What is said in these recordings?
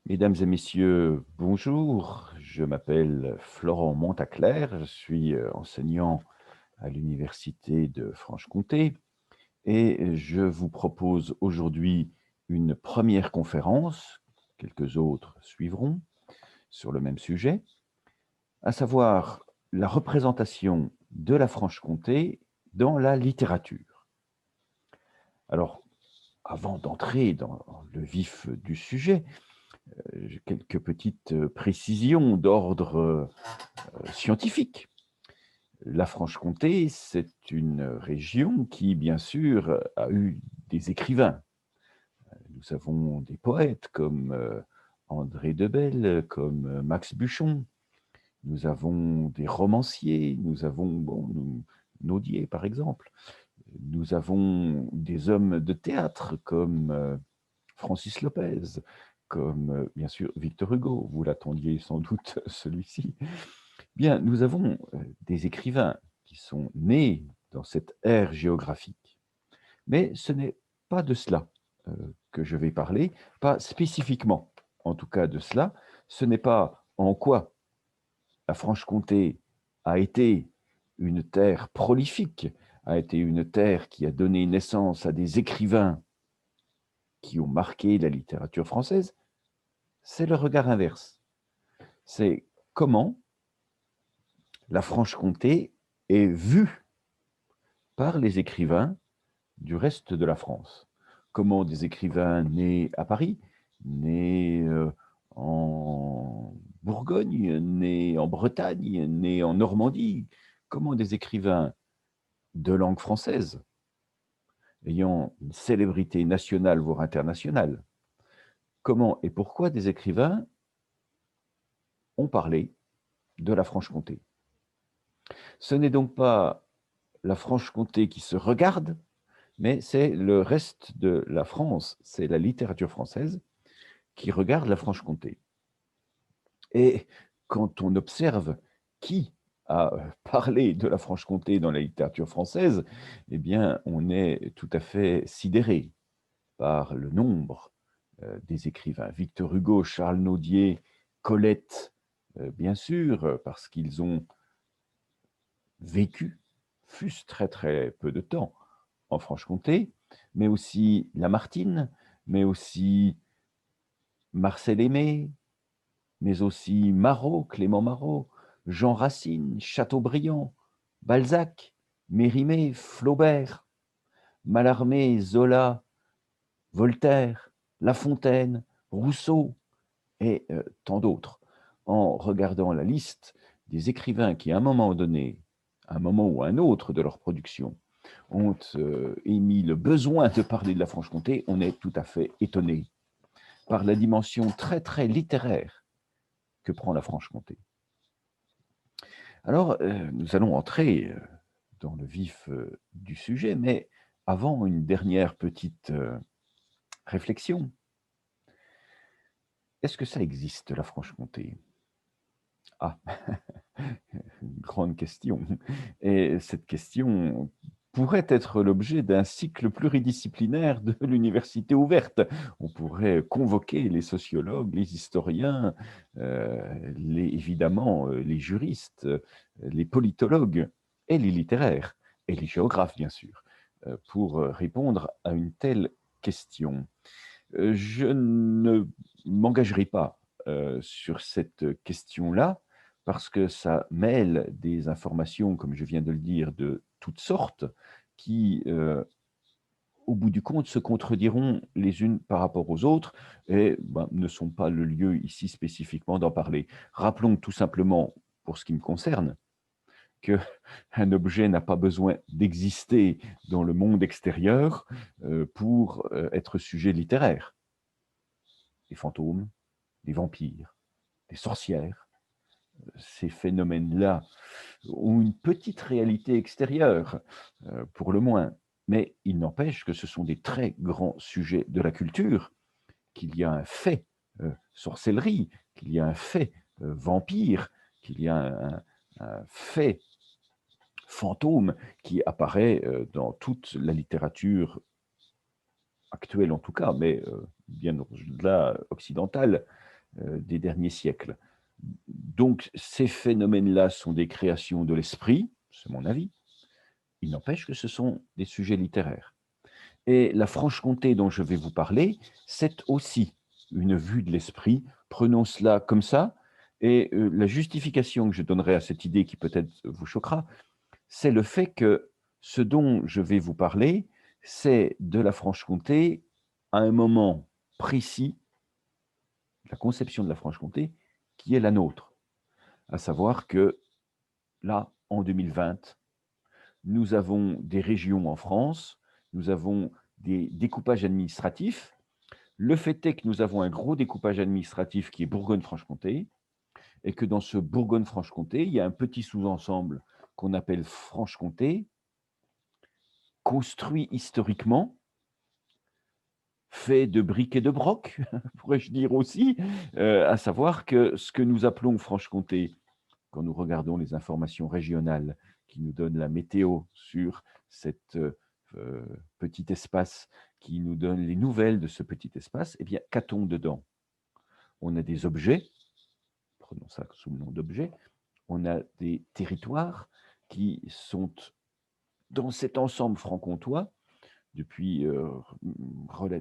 Mesdames et messieurs, bonjour. Je m'appelle Florent Montaclair, je suis enseignant à l'université de Franche-Comté et je vous propose aujourd'hui une première conférence, quelques autres suivront sur le même sujet, à savoir la représentation de la Franche-Comté dans la littérature. Alors, avant d'entrer dans le vif du sujet, j'ai quelques petites précisions d'ordre scientifique. La Franche-Comté, c'est une région qui, bien sûr, a eu des écrivains. Nous avons des poètes comme André Debelle, comme Max Buchon. Nous avons des romanciers, nous avons Naudier, par exemple. Nous avons des hommes de théâtre comme Francis Lopez, comme bien sûr Victor Hugo. Vous l'attendiez sans doute, celui-ci. Bien, nous avons des écrivains qui sont nés dans cette ère géographique. Mais ce n'est pas de cela que je vais parler, pas spécifiquement en tout cas de cela. Ce n'est pas en quoi la Franche-Comté a été une terre prolifique, a été une terre qui a donné naissance à des écrivains qui ont marqué la littérature française, c'est le regard inverse. C'est comment la Franche-Comté est vue par les écrivains du reste de la France. Comment des écrivains nés à Paris, nés en Bourgogne, nés en Bretagne, nés en Normandie, comment des écrivains de langue française, ayant une célébrité nationale voire internationale, comment et pourquoi des écrivains ont parlé de la Franche-Comté. Ce n'est donc pas la Franche-Comté qui se regarde, mais c'est le reste de la France, c'est la littérature française qui regarde la Franche-Comté. Et quand on observe qui a parlé de la Franche-Comté dans la littérature française, eh bien, on est tout à fait sidéré par le nombre des écrivains. Victor Hugo, Charles Nodier, Colette, bien sûr, parce qu'ils ont vécu, fût-ce très très peu de temps, en Franche-Comté, mais aussi Lamartine, mais aussi Marcel Aimé, mais aussi Marot, Clément Marot, Jean Racine, Chateaubriand, Balzac, Mérimée, Flaubert, Mallarmé, Zola, Voltaire, La Fontaine, Rousseau et tant d'autres. En regardant la liste des écrivains qui, à un moment donné, à un moment ou à un autre de leur production, ont émis le besoin de parler de la Franche-Comté, on est tout à fait étonné par la dimension très, très littéraire que prend la Franche-Comté. Alors, nous allons entrer dans le vif du sujet, mais avant, une dernière petite réflexion. Est-ce que ça existe, la Franche-Comté? Ah, une grande question. Et cette question pourrait être l'objet d'un cycle pluridisciplinaire de l'université ouverte. On pourrait convoquer les sociologues, les historiens, évidemment les juristes, les politologues et les littéraires, et les géographes bien sûr, pour répondre à une telle question. Je ne m'engagerai pas sur cette question-là, parce que ça mêle des informations, comme je viens de le dire, de toutes sortes, qui, au bout du compte, se contrediront les unes par rapport aux autres et ben, ne sont pas le lieu ici spécifiquement d'en parler. Rappelons tout simplement, pour ce qui me concerne, qu'un objet n'a pas besoin d'exister dans le monde extérieur pour être sujet littéraire. Les fantômes, les vampires, les sorcières, ces phénomènes-là ont une petite réalité extérieure, pour le moins, mais il n'empêche que ce sont des très grands sujets de la culture, qu'il y a un fait sorcellerie, qu'il y a un fait vampire, qu'il y a un fait fantôme qui apparaît dans toute la littérature actuelle en tout cas, mais bien au-delà occidentale, des derniers siècles. Donc ces phénomènes-là sont des créations de l'esprit, c'est mon avis. Il n'empêche que ce sont des sujets littéraires. Et la Franche-Comté dont je vais vous parler, c'est aussi une vue de l'esprit. Prenons cela comme ça. Et la justification que je donnerai à cette idée qui peut-être vous choquera, c'est le fait que ce dont je vais vous parler, c'est de la Franche-Comté à un moment précis, la conception de la Franche-Comté, qui est la nôtre. À savoir que là, en 2020, nous avons des régions en France, nous avons des découpages administratifs. Le fait est que nous avons un gros découpage administratif qui est Bourgogne-Franche-Comté, et que dans ce Bourgogne-Franche-Comté, il y a un petit sous-ensemble qu'on appelle Franche-Comté, construit historiquement, fait de briques et de broc, pourrais-je dire aussi, à savoir que ce que nous appelons Franche-Comté, quand nous regardons les informations régionales qui nous donnent la météo sur cet petit espace, qui nous donne les nouvelles de ce petit espace, eh bien, qu'a-t-on dedans? On a des objets, prenons ça sous le nom d'objets, on a des territoires qui sont dans cet ensemble franc-comtois, depuis,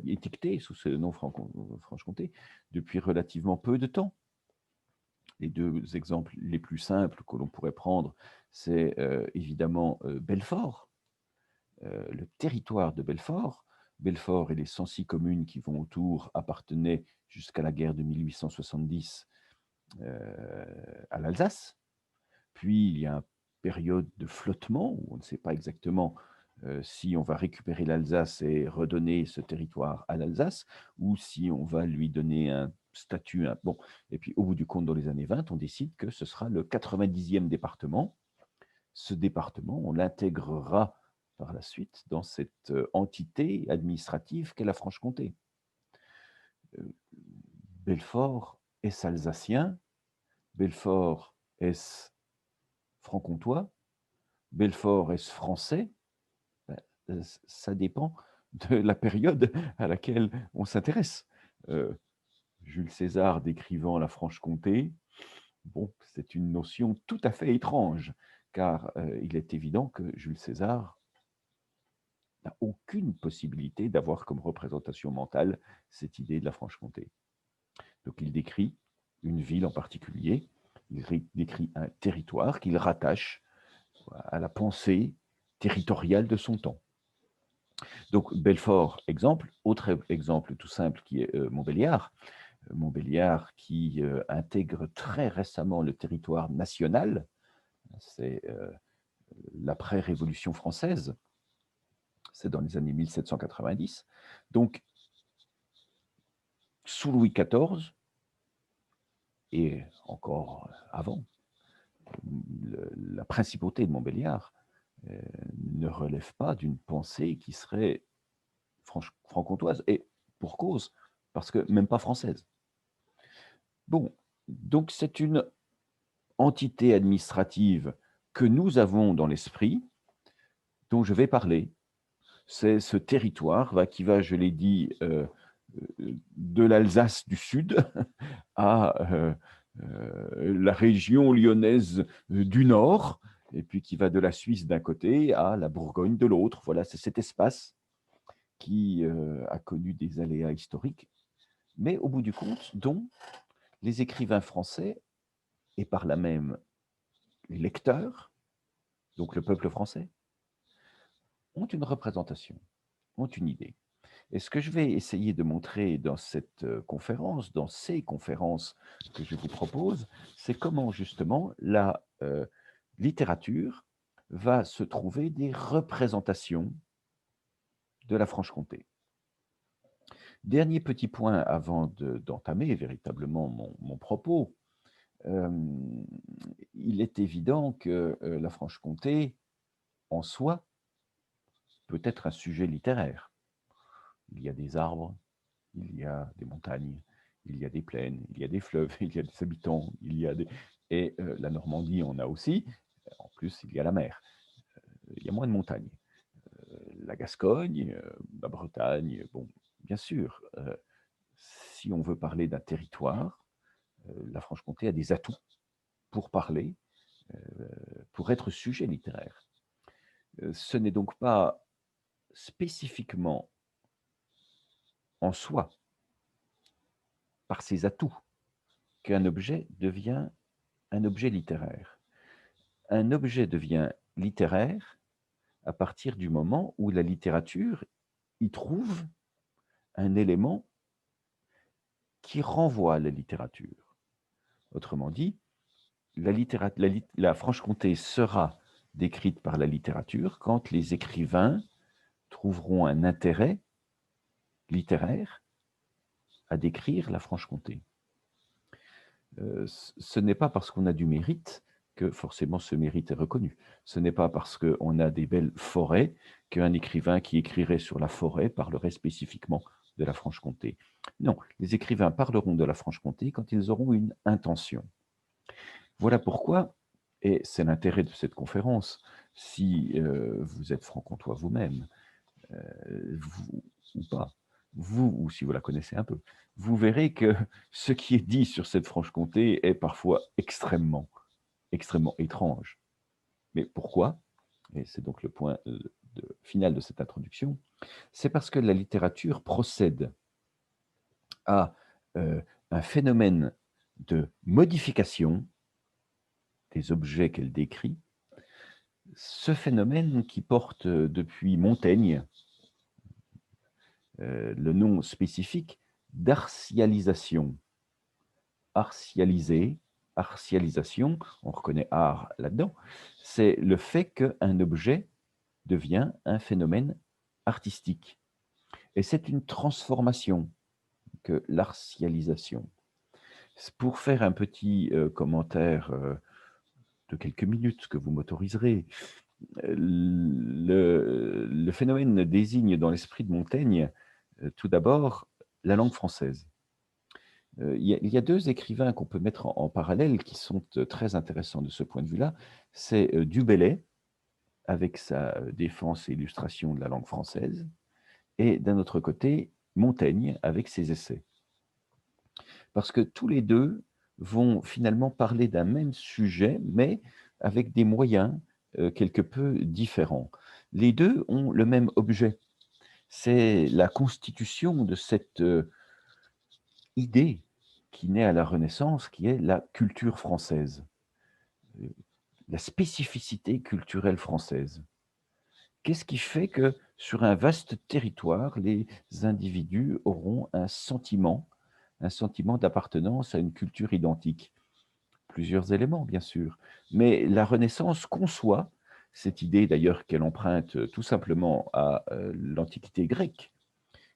étiquetés sous ce nom Franche-Comté, depuis relativement peu de temps. Les deux exemples les plus simples que l'on pourrait prendre, c'est évidemment Belfort, le territoire de Belfort. Belfort et les 106 communes qui vont autour appartenaient jusqu'à la guerre de 1870 à l'Alsace. Puis il y a une période de flottement où on ne sait pas exactement si on va récupérer l'Alsace et redonner ce territoire à l'Alsace, ou si on va lui donner un statut. Bon. Et puis au bout du compte, dans les années 20, on décide que ce sera le 90e département. Ce département, on l'intégrera par la suite dans cette entité administrative qu'est la Franche-Comté. Belfort est alsacien, Belfort est franc-comtois, Belfort est français. Ça dépend de la période à laquelle on s'intéresse. Jules César décrivant la Franche-Comté, bon, c'est une notion tout à fait étrange, car il est évident que Jules César n'a aucune possibilité d'avoir comme représentation mentale cette idée de la Franche-Comté. Donc il décrit une ville en particulier, il décrit un territoire qu'il rattache à la pensée territoriale de son temps. Donc Belfort, exemple. Autre exemple tout simple qui est Montbéliard. Montbéliard qui intègre très récemment le territoire national. C'est l'après-Révolution française. C'est dans les années 1790. Donc, sous Louis XIV, et encore avant, la principauté de Montbéliard ne relève pas d'une pensée qui serait franc-comtoise, et pour cause, parce que même pas française. Bon, donc c'est une entité administrative que nous avons dans l'esprit, dont je vais parler. C'est ce territoire qui va, je l'ai dit, de l'Alsace du Sud à la région lyonnaise du Nord, et puis qui va de la Suisse d'un côté à la Bourgogne de l'autre. Voilà, c'est cet espace qui a connu des aléas historiques, mais au bout du compte, dont les écrivains français, et par là même les lecteurs, donc le peuple français, ont une représentation, ont une idée. Et ce que je vais essayer de montrer dans cette conférence, dans ces conférences que je vous propose, c'est comment justement la littérature va se trouver des représentations de la Franche-Comté. Dernier petit point avant d'entamer véritablement mon propos. Il est évident que la Franche-Comté, en soi, peut être un sujet littéraire. Il y a des arbres, il y a des montagnes, il y a des plaines, il y a des fleuves, il y a des habitants, il y a des... Et la Normandie en a aussi. En plus, il y a la mer. Il y a moins de montagnes. La Gascogne, la Bretagne, bon, bien sûr, si on veut parler d'un territoire, La Franche-Comté a des atouts pour parler, pour être sujet littéraire. Ce n'est donc pas spécifiquement en soi, par ses atouts, qu'un objet devient un objet littéraire. Un objet devient littéraire à partir du moment où la littérature y trouve un élément qui renvoie à la littérature. Autrement dit, la Franche-Comté sera décrite par la littérature quand les écrivains trouveront un intérêt littéraire à décrire la Franche-Comté. Ce n'est pas parce qu'on a du mérite que forcément ce mérite est reconnu. Ce n'est pas parce qu'on a des belles forêts qu'un écrivain qui écrirait sur la forêt parlerait spécifiquement de la Franche-Comté. Non, les écrivains parleront de la Franche-Comté quand ils auront une intention. Voilà pourquoi, et c'est l'intérêt de cette conférence, si vous êtes franc-comtois vous-même, vous ou pas, vous ou si vous la connaissez un peu, vous verrez que ce qui est dit sur cette Franche-Comté est parfois extrêmement, extrêmement étrange. Mais pourquoi? Et c'est donc le point final de cette introduction, c'est parce que la littérature procède à un phénomène de modification des objets qu'elle décrit, ce phénomène qui porte depuis Montaigne le nom spécifique d'artialisation. Artialiser, artialisation, on reconnaît art là-dedans, c'est le fait qu'un objet devient un phénomène artistique. Et c'est une transformation que l'artialisation. Pour faire un petit commentaire de quelques minutes que vous m'autoriserez, le phénomène désigne dans l'esprit de Montaigne, tout d'abord, la langue française. Il y a 2 écrivains qu'on peut mettre en parallèle qui sont très intéressants de ce point de vue-là. C'est Du Bellay, avec sa défense et illustration de la langue française, et d'un autre côté, Montaigne, avec ses essais. Parce que tous les 2 vont finalement parler d'un même sujet, mais avec des moyens quelque peu différents. Les 2 ont le même objet. C'est la constitution de cette idée qui naît à la Renaissance, qui est la culture française, la spécificité culturelle française. Qu'est-ce qui fait que sur un vaste territoire, les individus auront un sentiment d'appartenance à une culture identique? Plusieurs éléments, bien sûr, mais la Renaissance conçoit cette idée, d'ailleurs, qu'elle emprunte tout simplement à l'Antiquité grecque,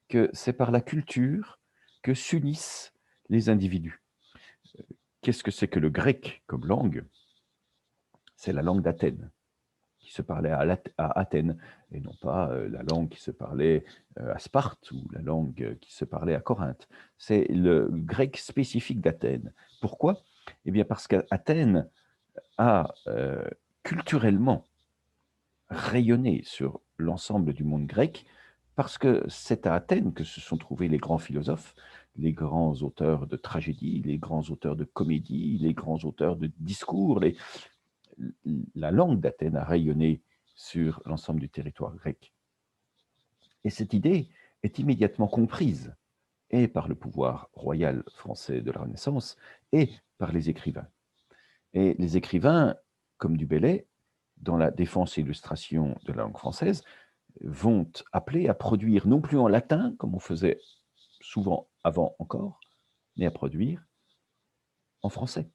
que c'est par la culture que s'unissent les individus. Qu'est-ce que c'est que le grec comme langue? C'est la langue d'Athènes, qui se parlait à Athènes, et non pas la langue qui se parlait à Sparte ou la langue qui se parlait à Corinthe. C'est le grec spécifique d'Athènes. Pourquoi? Eh bien parce qu'Athènes a culturellement rayonné sur l'ensemble du monde grec, parce que c'est à Athènes que se sont trouvés les grands philosophes, les grands auteurs de tragédie, les grands auteurs de comédie, les grands auteurs de discours. La langue d'Athènes a rayonné sur l'ensemble du territoire grec. Et cette idée est immédiatement comprise, et par le pouvoir royal français de la Renaissance, et par les écrivains. Et les écrivains, comme Du Bellay, dans la défense et illustration de la langue française, vont appeler à produire non plus en latin, comme on faisait souvent avant encore, mais à produire en français.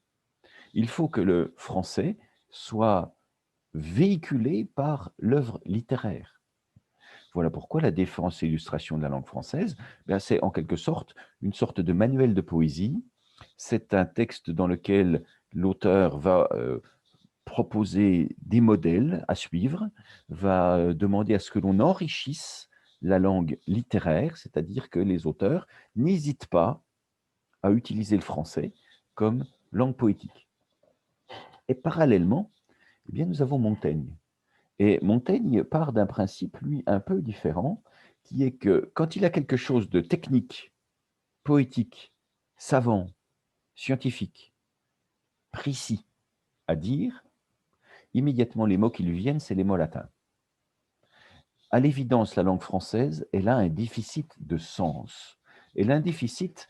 Il faut que le français soit véhiculé par l'œuvre littéraire. Voilà pourquoi la défense et illustration de la langue française, c'est en quelque sorte une sorte de manuel de poésie. C'est un texte dans lequel l'auteur va proposer des modèles à suivre, va demander à ce que l'on enrichisse la langue littéraire, c'est-à-dire que les auteurs n'hésitent pas à utiliser le français comme langue poétique. Et parallèlement, eh bien, nous avons Montaigne. Et Montaigne part d'un principe, lui, un peu différent, qui est que quand il a quelque chose de technique, poétique, savant, scientifique, précis à dire, immédiatement les mots qui lui viennent, c'est les mots latins. À l'évidence, la langue française, elle a un déficit de sens. Elle a un déficit,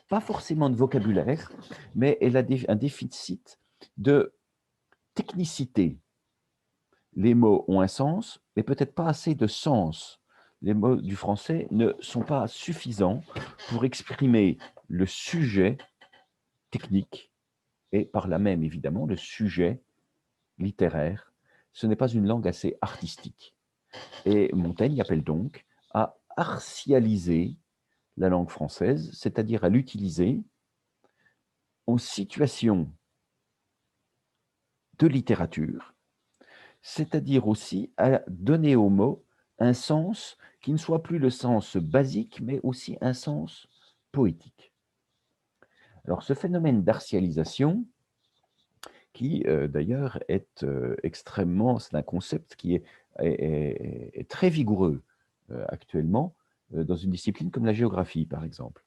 pas forcément de vocabulaire, mais elle a un déficit de technicité. Les mots ont un sens, mais peut-être pas assez de sens. Les mots du français ne sont pas suffisants pour exprimer le sujet technique et par là même, évidemment, le sujet littéraire. Ce n'est pas une langue assez artistique. Et Montaigne appelle donc à artialiser la langue française, c'est-à-dire à l'utiliser en situation de littérature, c'est-à-dire aussi à donner aux mots un sens qui ne soit plus le sens basique, mais aussi un sens poétique. Alors ce phénomène d'artialisation, qui d'ailleurs est extrêmement, c'est un concept qui est très vigoureux actuellement dans une discipline comme la géographie, par exemple.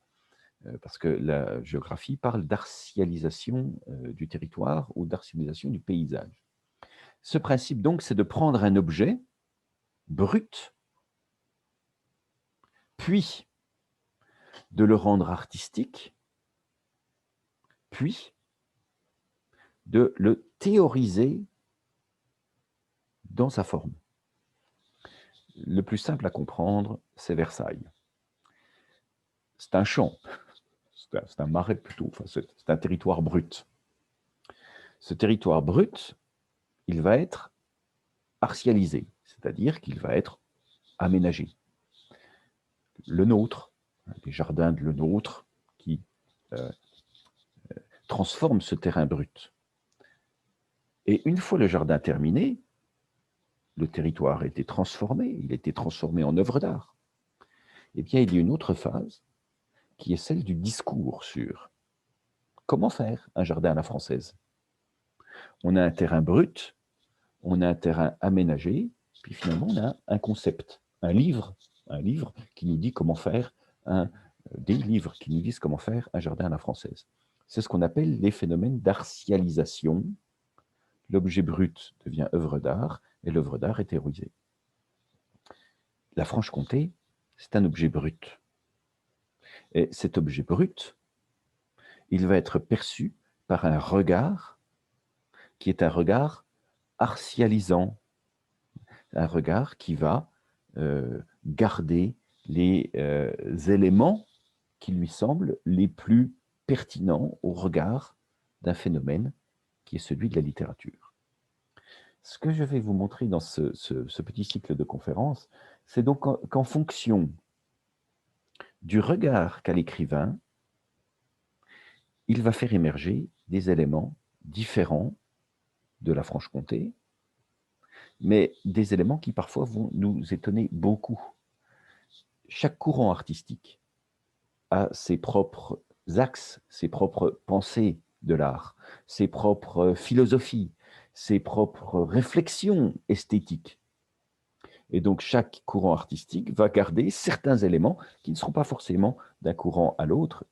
Parce que la géographie parle d'artialisation du territoire ou d'artialisation du paysage. Ce principe, donc, c'est de prendre un objet brut, puis de le rendre artistique, puis de le théoriser dans sa forme. Le plus simple à comprendre, c'est Versailles. C'est un champ, c'est un marais plutôt, enfin, c'est un territoire brut. Ce territoire brut, il va être artialisé, c'est-à-dire qu'il va être aménagé. Le nôtre, les jardins de le nôtre qui transforment ce terrain brut. Et une fois le jardin terminé, le territoire a été transformé, il a été transformé en œuvre d'art. Eh bien, il y a une autre phase qui est celle du discours sur comment faire un jardin à la française. On a un terrain brut, on a un terrain aménagé, puis finalement on a un concept, un livre qui nous dit comment faire des livres qui nous disent comment faire un jardin à la française. C'est ce qu'on appelle les phénomènes d'artialisation. L'objet brut devient œuvre d'art et l'œuvre d'art est théorisée. La Franche-Comté, c'est un objet brut. Et cet objet brut, il va être perçu par un regard qui est un regard artialisant, un regard qui va garder les éléments qui lui semblent les plus pertinents au regard d'un phénomène qui est celui de la littérature. Ce que je vais vous montrer dans ce petit cycle de conférences, c'est donc qu'en fonction du regard qu'a l'écrivain, il va faire émerger des éléments différents de la Franche-Comté, mais des éléments qui parfois vont nous étonner beaucoup. Chaque courant artistique a ses propres axes, ses propres pensées de l'art, ses propres philosophies, ses propres réflexions esthétiques. Et donc, chaque courant artistique va garder certains éléments qui ne seront pas forcément d'un courant à l'autre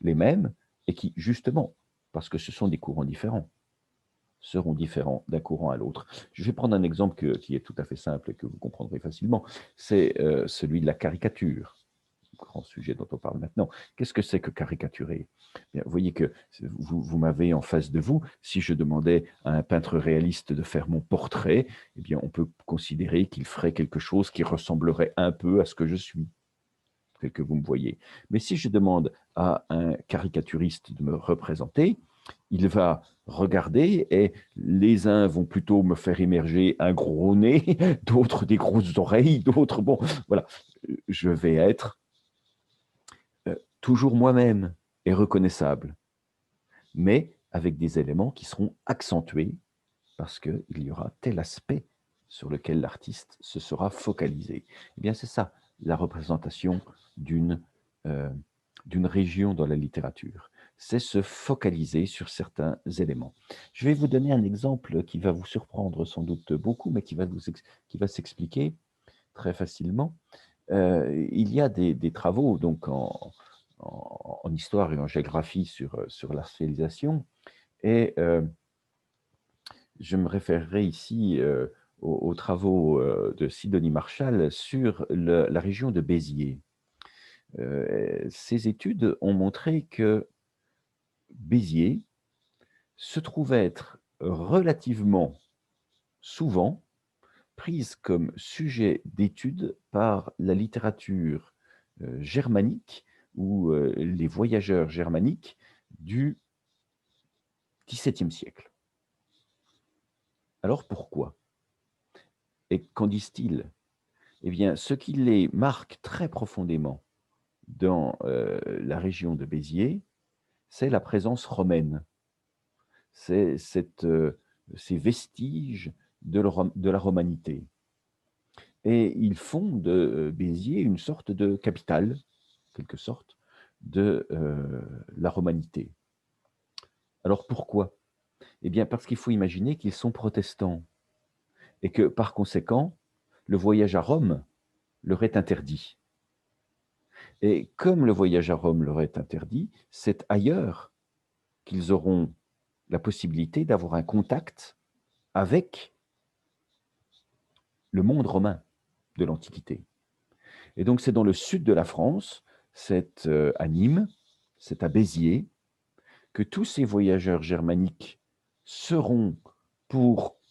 les mêmes, et qui, justement, parce que ce sont des courants différents, seront différents d'un courant à l'autre. Je vais prendre un exemple qui est tout à fait simple et que vous comprendrez facilement. C'est celui de la caricature, grand sujet dont on parle maintenant. Qu'est-ce que c'est que caricaturer? Bien, vous voyez que vous m'avez en face de vous. Si je demandais à un peintre réaliste de faire mon portrait, eh bien, on peut considérer qu'il ferait quelque chose qui ressemblerait un peu à ce que je suis, tel que vous me voyez. Mais si je demande à un caricaturiste de me représenter, il va regarder et les uns vont plutôt me faire émerger un gros nez, d'autres des grosses oreilles, d'autres, bon, voilà. Je vais être toujours moi-même et reconnaissable, mais avec des éléments qui seront accentués parce qu'il y aura tel aspect sur lequel l'artiste se sera focalisé. Eh bien, c'est ça, la représentation d'une région dans la littérature. C'est se focaliser sur certains éléments. Je vais vous donner un exemple qui va vous surprendre sans doute beaucoup, mais qui va s'expliquer très facilement. Il y a des travaux donc en en histoire et en géographie sur l'artificialisation. Et je me référerai ici aux travaux de Sidonie Marshall sur la région de Béziers. Ces études ont montré que Béziers se trouve être relativement souvent prise comme sujet d'étude par la littérature germanique ou les voyageurs germaniques du XVIIe siècle. Alors pourquoi? Et qu'en disent-ils? Eh bien, ce qui les marque très profondément dans la région de Béziers, c'est la présence romaine. C'est ces vestiges de la romanité. Et ils font de Béziers une sorte de capitale, quelque sorte, de la romanité. Alors pourquoi? Eh bien, parce qu'il faut imaginer qu'ils sont protestants et que, par conséquent, le voyage à Rome leur est interdit. Et comme le voyage à Rome leur est interdit, c'est ailleurs qu'ils auront la possibilité d'avoir un contact avec le monde romain de l'Antiquité. Et donc, c'est dans le sud de la France, c'est à Nîmes, c'est à Béziers, que tous ces voyageurs germaniques seront,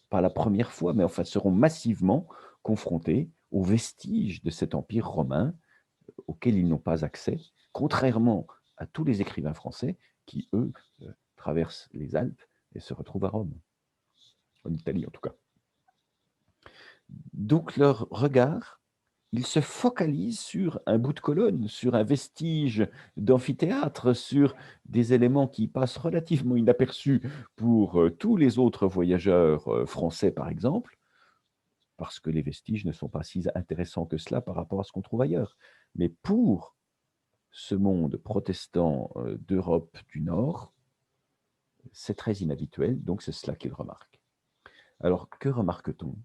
pas la première fois, mais enfin seront massivement confrontés aux vestiges de cet empire romain auquel ils n'ont pas accès, contrairement à tous les écrivains français qui, eux, traversent les Alpes et se retrouvent à Rome, en Italie en tout cas. Donc leur regard, il se focalise sur un bout de colonne, sur un vestige d'amphithéâtre, sur des éléments qui passent relativement inaperçus pour tous les autres voyageurs français, par exemple, parce que les vestiges ne sont pas si intéressants que cela par rapport à ce qu'on trouve ailleurs. Mais pour ce monde protestant d'Europe du Nord, c'est très inhabituel, donc c'est cela qu'il remarque. Alors, que remarque-t-on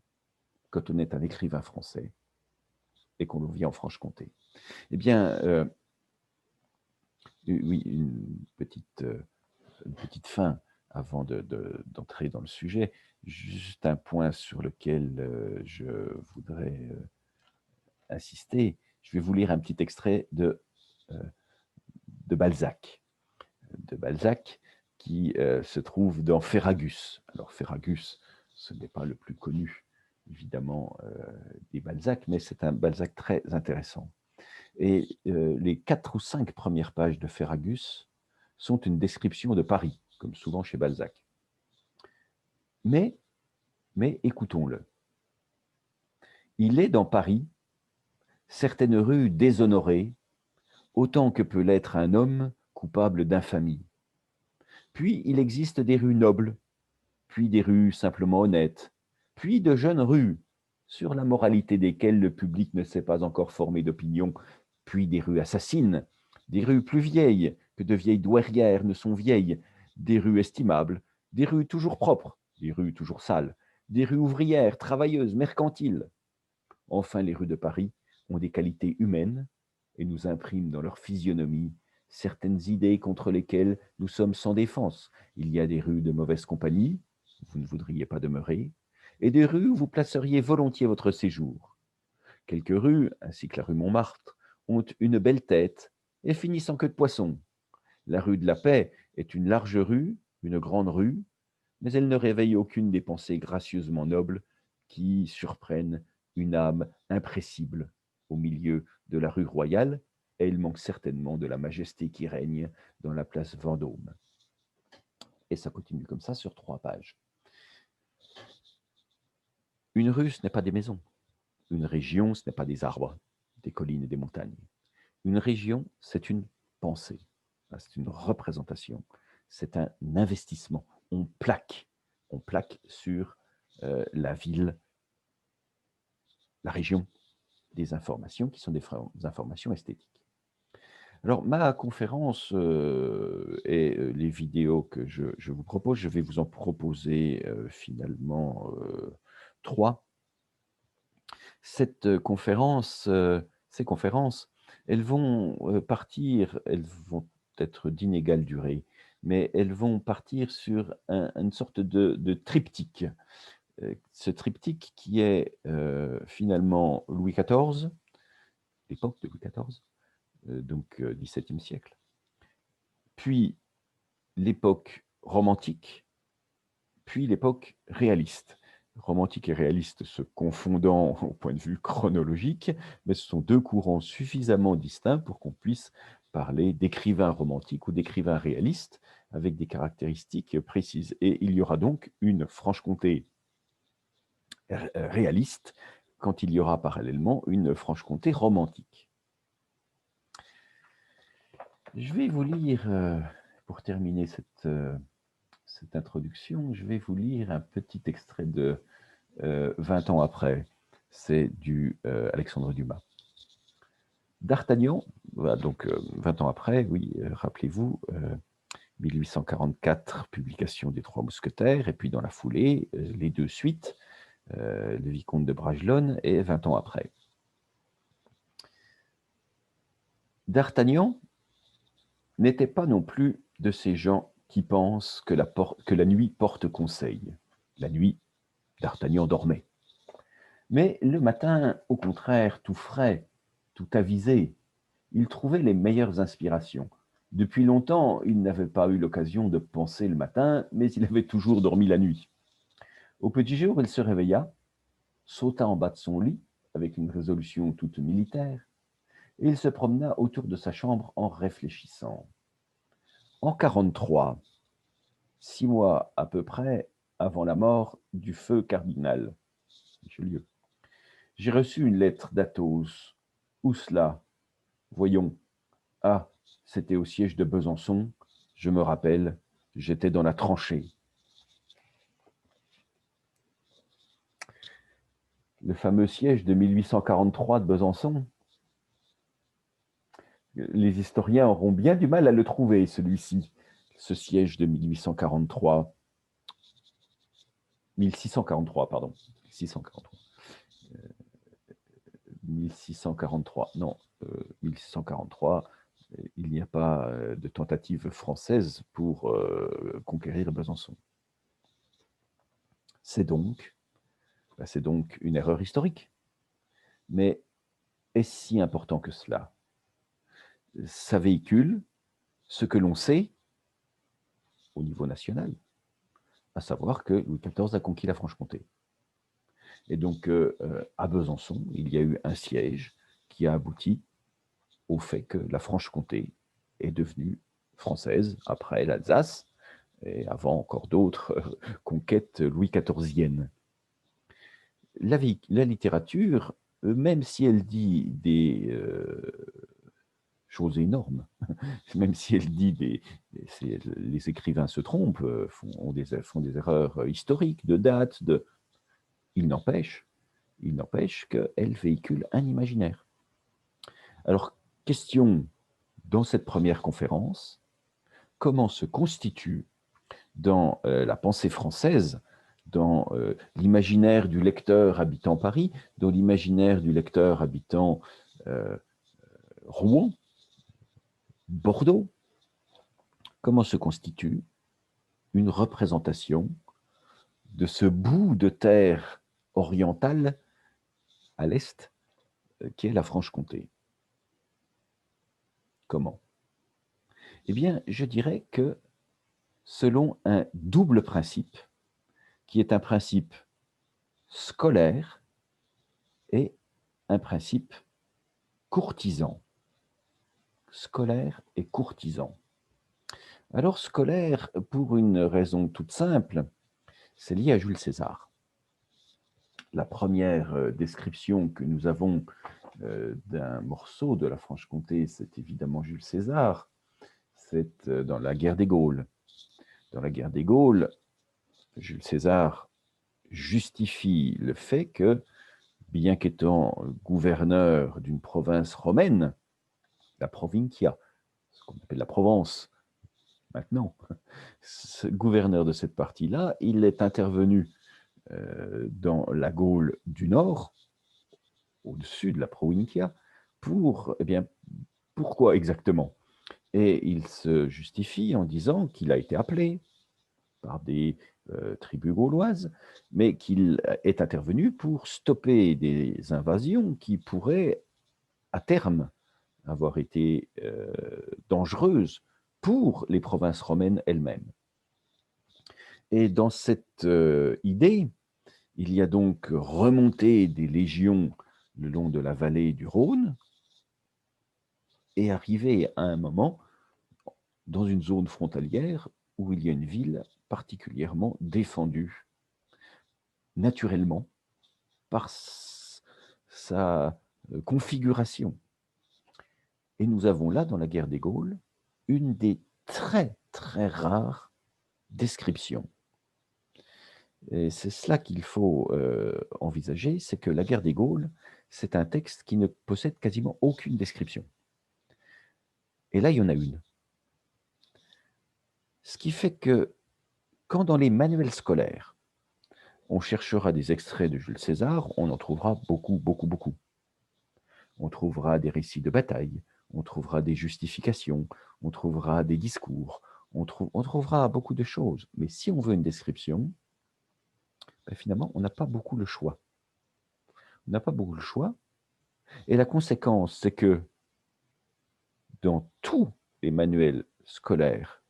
quand on est un écrivain français et qu'on vit en Franche-Comté? Eh bien, oui, une petite fin avant d'entrer dans le sujet. Juste un point sur lequel je voudrais insister. Je vais vous lire un petit extrait de Balzac. De Balzac, qui se trouve dans Ferragus. Alors Ferragus, ce n'est pas le plus connu, évidemment, des Balzac, mais c'est un Balzac très intéressant. Et les 4 ou 5 premières pages de Ferragus sont une description de Paris, comme souvent chez Balzac. Mais écoutons-le. Il est dans Paris certaines rues déshonorées, autant que peut l'être un homme coupable d'infamie. Puis il existe des rues nobles, puis des rues simplement honnêtes, puis de jeunes rues, sur la moralité desquelles le public ne s'est pas encore formé d'opinion, puis des rues assassines, des rues plus vieilles que de vieilles douairières ne sont vieilles, des rues estimables, des rues toujours propres, des rues toujours sales, des rues ouvrières, travailleuses, mercantiles. Enfin, les rues de Paris ont des qualités humaines et nous impriment dans leur physionomie certaines idées contre lesquelles nous sommes sans défense. Il y a des rues de mauvaise compagnie, où vous ne voudriez pas demeurer, et des rues où vous placeriez volontiers votre séjour. Quelques rues, ainsi que la rue Montmartre, ont une belle tête et finissent en queue de poisson. La rue de la Paix est une large rue, une grande rue, mais elle ne réveille aucune des pensées gracieusement nobles qui surprennent une âme impressible au milieu de la rue Royale, et il manque certainement de la majesté qui règne dans la place Vendôme. Et ça continue comme ça sur 3 pages. Une rue, ce n'est pas des maisons. Une région, ce n'est pas des arbres, des collines et des montagnes. Une région, c'est une pensée, c'est une représentation, c'est un investissement. On plaque sur la ville, la région, des informations qui sont des informations esthétiques. Alors, ma conférence et les vidéos que je vous propose, je vais vous en proposer finalement 3. Cette conférence, ces conférences, elles vont être d'inégale durée, mais elles vont partir sur une sorte de triptyque. Ce triptyque qui est finalement Louis XIV, l'époque de Louis XIV, donc XVIIe siècle, puis l'époque romantique, puis l'époque réaliste. Romantique et réaliste se confondant au point de vue chronologique, mais ce sont deux courants suffisamment distincts pour qu'on puisse parler d'écrivains romantiques ou d'écrivains réalistes avec des caractéristiques précises. Et il y aura donc une Franche-Comté réaliste quand il y aura parallèlement une Franche-Comté romantique. Je vais vous lire, pour terminer cette introduction, je vais vous lire un petit extrait de 20 ans après. C'est du Alexandre Dumas. D'Artagnan, voilà, donc 20 ans après, oui, rappelez-vous, 1844, publication des Trois Mousquetaires, et puis dans la foulée, les deux suites, le Vicomte de Bragelonne, et 20 ans après. D'Artagnan n'était pas non plus de ces gens qui pensent que la nuit porte conseil. La nuit, D'Artagnan dormait. Mais le matin, au contraire, tout frais, tout avisé, il trouvait les meilleures inspirations. Depuis longtemps, il n'avait pas eu l'occasion de penser le matin, mais il avait toujours dormi la nuit. Au petit jour, il se réveilla, sauta en bas de son lit, avec une résolution toute militaire, et il se promena autour de sa chambre en réfléchissant. En 43, 6 mois à peu près avant la mort du feu cardinal Richelieu, j'ai reçu une lettre d'Athos. Où cela? Voyons. Ah, c'était au siège de Besançon. Je me rappelle, j'étais dans la tranchée. Le fameux siège de 1843 de Besançon. Les historiens auront bien du mal à le trouver, celui-ci, ce siège de 1843. 1643, pardon. 1643. 1643, non, 1643, il n'y a pas de tentative française pour conquérir Besançon. C'est donc une erreur historique. Mais est-ce si important que cela? Ça véhicule ce que l'on sait au niveau national, à savoir que Louis XIV a conquis la Franche-Comté. Et donc, à Besançon, il y a eu un siège qui a abouti au fait que la Franche-Comté est devenue française après l'Alsace et avant encore d'autres conquêtes louis XIViennes. La littérature, même si elle dit des choses énormes, même si elle dit les écrivains se trompent, font des erreurs historiques, de date, il n'empêche qu'elle véhicule un imaginaire. Alors, question dans cette première conférence, comment se constitue dans la pensée française, dans l'imaginaire du lecteur habitant Paris, dans l'imaginaire du lecteur habitant Rouen, Bordeaux, comment se constitue une représentation de ce bout de terre orientale à l'est qui est la Franche-Comté. Comment? Eh bien, je dirais que selon un double principe, qui est un principe scolaire et un principe courtisan. Scolaire et courtisan. Alors, scolaire, pour une raison toute simple, c'est lié à Jules César. La première description que nous avons d'un morceau de la Franche-Comté, c'est évidemment Jules César. C'est dans la guerre des Gaules. Dans la guerre des Gaules, Jules César justifie le fait que, bien qu'étant gouverneur d'une province romaine, la Provincia, ce qu'on appelle la Provence maintenant, ce gouverneur de cette partie-là, il est intervenu dans la Gaule du Nord, au-dessus de la Provincia, pour, eh bien, pourquoi exactement? Et il se justifie en disant qu'il a été appelé par des tribus gauloises, mais qu'il est intervenu pour stopper des invasions qui pourraient, à terme, avoir été dangereuses pour les provinces romaines elles-mêmes. Et dans cette idée, il y a donc remonté des légions le long de la vallée du Rhône et arrivé à un moment dans une zone frontalière où il y a une ville particulièrement défendue naturellement par sa configuration. Et nous avons là, dans la guerre des Gaules, une des très, très rares descriptions. Et c'est cela qu'il faut envisager, c'est que la guerre des Gaules, c'est un texte qui ne possède quasiment aucune description. Et là, il y en a une. Ce qui fait que quand dans les manuels scolaires, on cherchera des extraits de Jules César, on en trouvera beaucoup, beaucoup, beaucoup. On trouvera des récits de bataille, on trouvera des justifications, on trouvera des discours, on trouvera beaucoup de choses. Mais si on veut une description, ben finalement, on n'a pas beaucoup le choix. On n'a pas beaucoup le choix. Et la conséquence, c'est que dans tous les manuels scolaires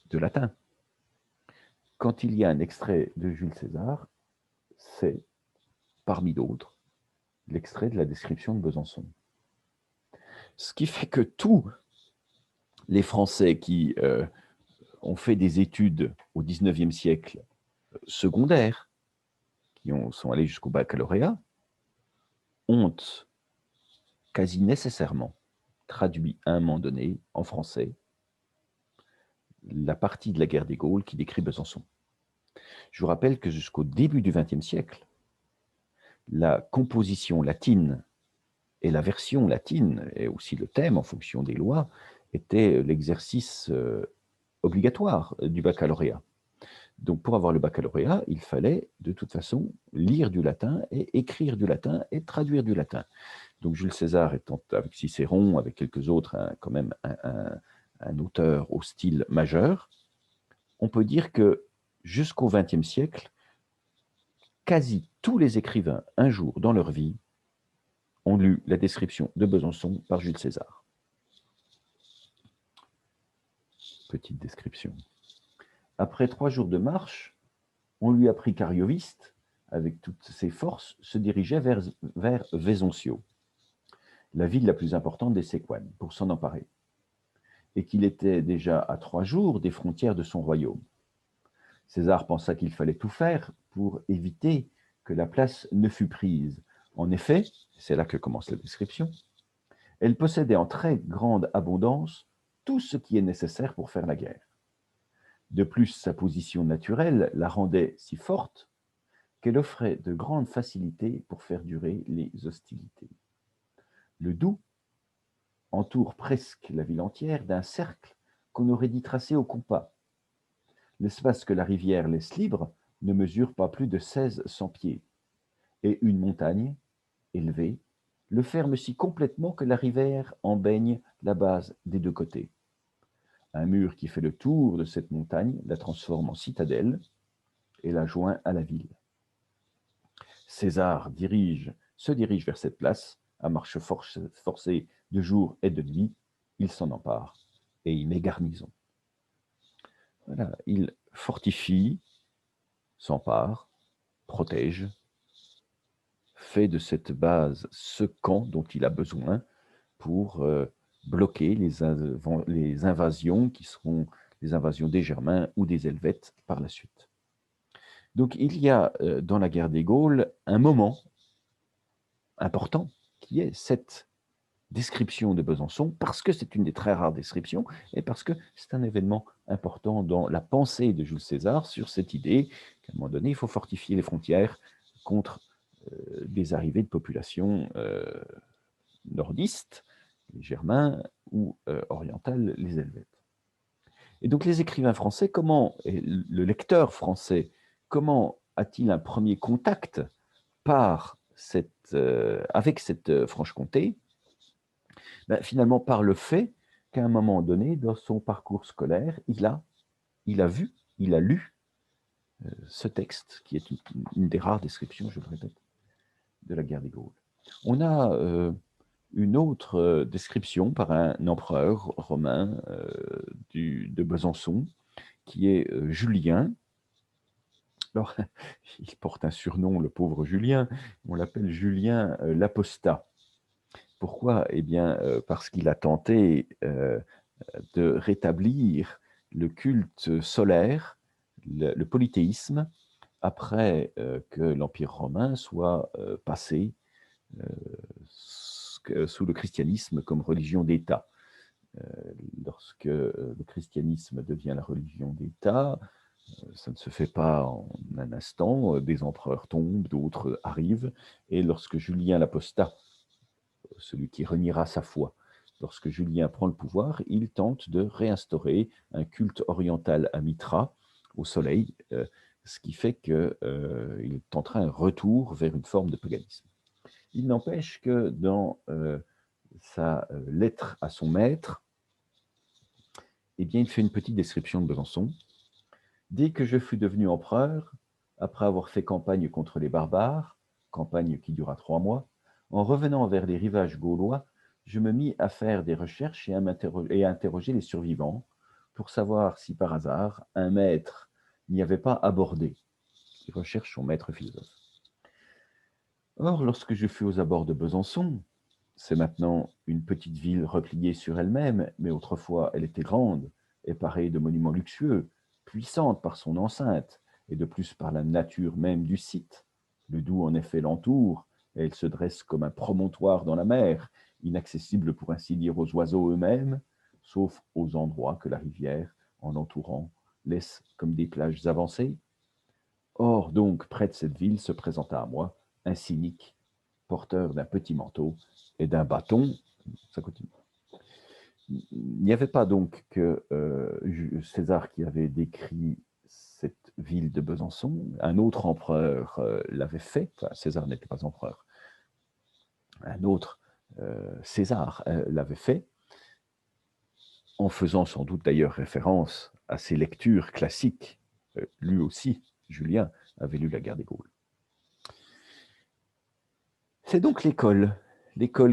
de latin, quand il y a un extrait de Jules César, c'est, parmi d'autres, l'extrait de la description de Besançon. Ce qui fait que tous les Français qui ont fait des études au XIXe siècle secondaires, qui sont allés jusqu'au baccalauréat, ont quasi nécessairement traduit à un moment donné en français la partie de la guerre des Gaules qui décrit Besançon. Je vous rappelle que jusqu'au début du XXe siècle, la composition latine et la version latine, et aussi le thème en fonction des lois, était l'exercice obligatoire du baccalauréat. Donc pour avoir le baccalauréat, il fallait de toute façon lire du latin et écrire du latin et traduire du latin. Donc Jules César étant avec Cicéron, avec quelques autres, quand même un auteur au style majeur, on peut dire que jusqu'au XXe siècle, quasi tous les écrivains, un jour dans leur vie, ont lu la description de Besançon par Jules César. Petite description. Après 3 jours de marche, on lui apprit qu'Arioviste, avec toutes ses forces, se dirigeait vers Vézoncio, la ville la plus importante des Séquanes, pour s'en emparer, et qu'il était déjà à 3 jours des frontières de son royaume. César pensa qu'il fallait tout faire pour éviter que la place ne fût prise. En effet, c'est là que commence la description, elle possédait en très grande abondance tout ce qui est nécessaire pour faire la guerre. De plus, sa position naturelle la rendait si forte qu'elle offrait de grandes facilités pour faire durer les hostilités. Le Doubs entoure presque la ville entière d'un cercle qu'on aurait dit tracé au compas. L'espace que la rivière laisse libre ne mesure pas plus de 1600 pieds, et une montagne, élevée, le ferme si complètement que la rivière en baigne la base des 2 côtés. Un mur qui fait le tour de cette montagne la transforme en citadelle et la joint à la ville. César se dirige vers cette place, à marche forcée de jour et de nuit. Il s'en empare et y met garnison. Voilà, il fortifie, s'empare, protège, fait de cette base ce camp dont il a besoin pour bloquer les invasions qui seront les invasions des Germains ou des Helvètes par la suite. Donc il y a dans la guerre des Gaules un moment important qui est cette description de Besançon, parce que c'est une des très rares descriptions et parce que c'est un événement important dans la pensée de Jules César sur cette idée qu'à un moment donné, il faut fortifier les frontières contre des arrivées de populations nordistes, les Germains, ou orientales, les Helvètes. Et donc les écrivains français, et le lecteur français, comment a-t-il un premier contact avec cette Franche-Comté? Ben, finalement, par le fait qu'à un moment donné, dans son parcours scolaire, il a vu, il a lu ce texte, qui est une des rares descriptions, je le répète, de la guerre des Gaules. On a une autre description par un empereur romain de Besançon, qui est Julien. Alors, il porte un surnom, le pauvre Julien, on l'appelle Julien l'Apostat. Pourquoi? Eh bien, parce qu'il a tenté de rétablir le culte solaire, le polythéisme, après que l'Empire romain soit passé sous le christianisme comme religion d'État. Lorsque le christianisme devient la religion d'État, ça ne se fait pas en un instant, des empereurs tombent, d'autres arrivent, et lorsque Julien l'Apostat, celui qui reniera sa foi, lorsque Julien prend le pouvoir, il tente de réinstaurer un culte oriental à Mitra, au soleil, ce qui fait qu'il tentera un retour vers une forme de paganisme. Il n'empêche que dans sa lettre à son maître, eh bien, il fait une petite description de Besançon. Dès que je fus devenu empereur, après avoir fait campagne contre les barbares, campagne qui dura 3 mois, en revenant vers les rivages gaulois, je me mis à faire des recherches et à interroger les survivants pour savoir si par hasard un maître n'y avait pas abordé. Il recherche son maître philosophe. Or, lorsque je fus aux abords de Besançon, c'est maintenant une petite ville repliée sur elle-même, mais autrefois elle était grande et parée de monuments luxueux, puissante par son enceinte, et de plus par la nature même du site. Le Doubs en effet l'entoure, et elle se dresse comme un promontoire dans la mer, inaccessible pour ainsi dire aux oiseaux eux-mêmes, sauf aux endroits que la rivière, en l'entourant, laisse comme des plages avancées. Or donc, près de cette ville se présenta à moi un cynique, porteur d'un petit manteau et d'un bâton. Ça continue. Il n'y avait pas donc que César qui avait décrit cette ville de Besançon. Un autre empereur l'avait fait. Enfin, César n'était pas empereur. Un autre, César, l'avait fait, en faisant sans doute d'ailleurs référence à ses lectures classiques. Lui aussi, Julien, avait lu la guerre des Gaules. C'est donc l'école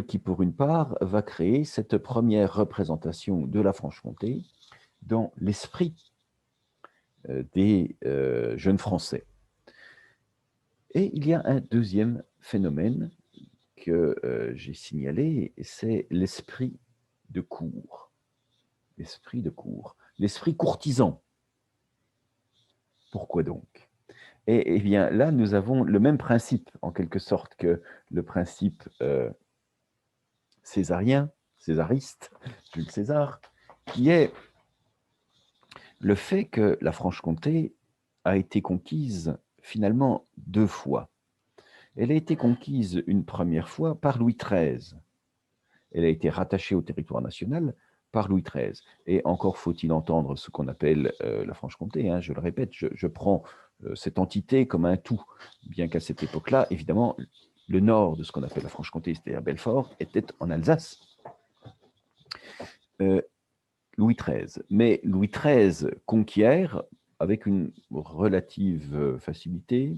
qui, pour une part, va créer cette première représentation de la Franche-Comté dans l'esprit des jeunes Français. Et il y a un deuxième phénomène que j'ai signalé, c'est l'esprit de cour. L'esprit de cour. L'esprit courtisan. Pourquoi donc? Et bien là, nous avons le même principe, en quelque sorte, que le principe césarien, césariste, Jules César, qui est le fait que la Franche-Comté a été conquise finalement 2 fois. Elle a été conquise une première fois par Louis XIII. Elle a été rattachée au territoire national par Louis XIII. Et encore faut-il entendre ce qu'on appelle la Franche-Comté. Hein, je le répète, je prends cette entité comme un tout, bien qu'à cette époque-là, évidemment, le nord de ce qu'on appelle la Franche-Comté, c'est-à-dire Belfort, était en Alsace. Louis XIII. Mais Louis XIII conquiert, avec une relative facilité,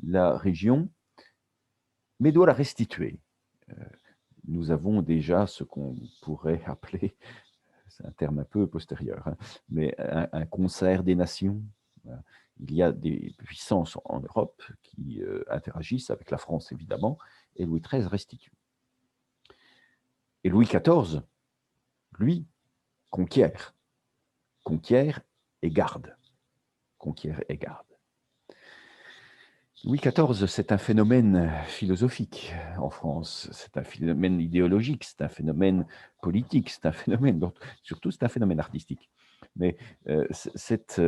la région, mais doit la restituer. Nous avons déjà ce qu'on pourrait appeler, c'est un terme un peu postérieur, hein, mais un concert des nations. Il y a des puissances en Europe qui interagissent avec la France, évidemment, et Louis XIII restitue. Et Louis XIV, lui, conquiert et garde. Conquiert et garde. Louis XIV, c'est un phénomène philosophique en France, c'est un phénomène idéologique, c'est un phénomène politique, c'est un phénomène, surtout c'est un phénomène artistique. Mais c'est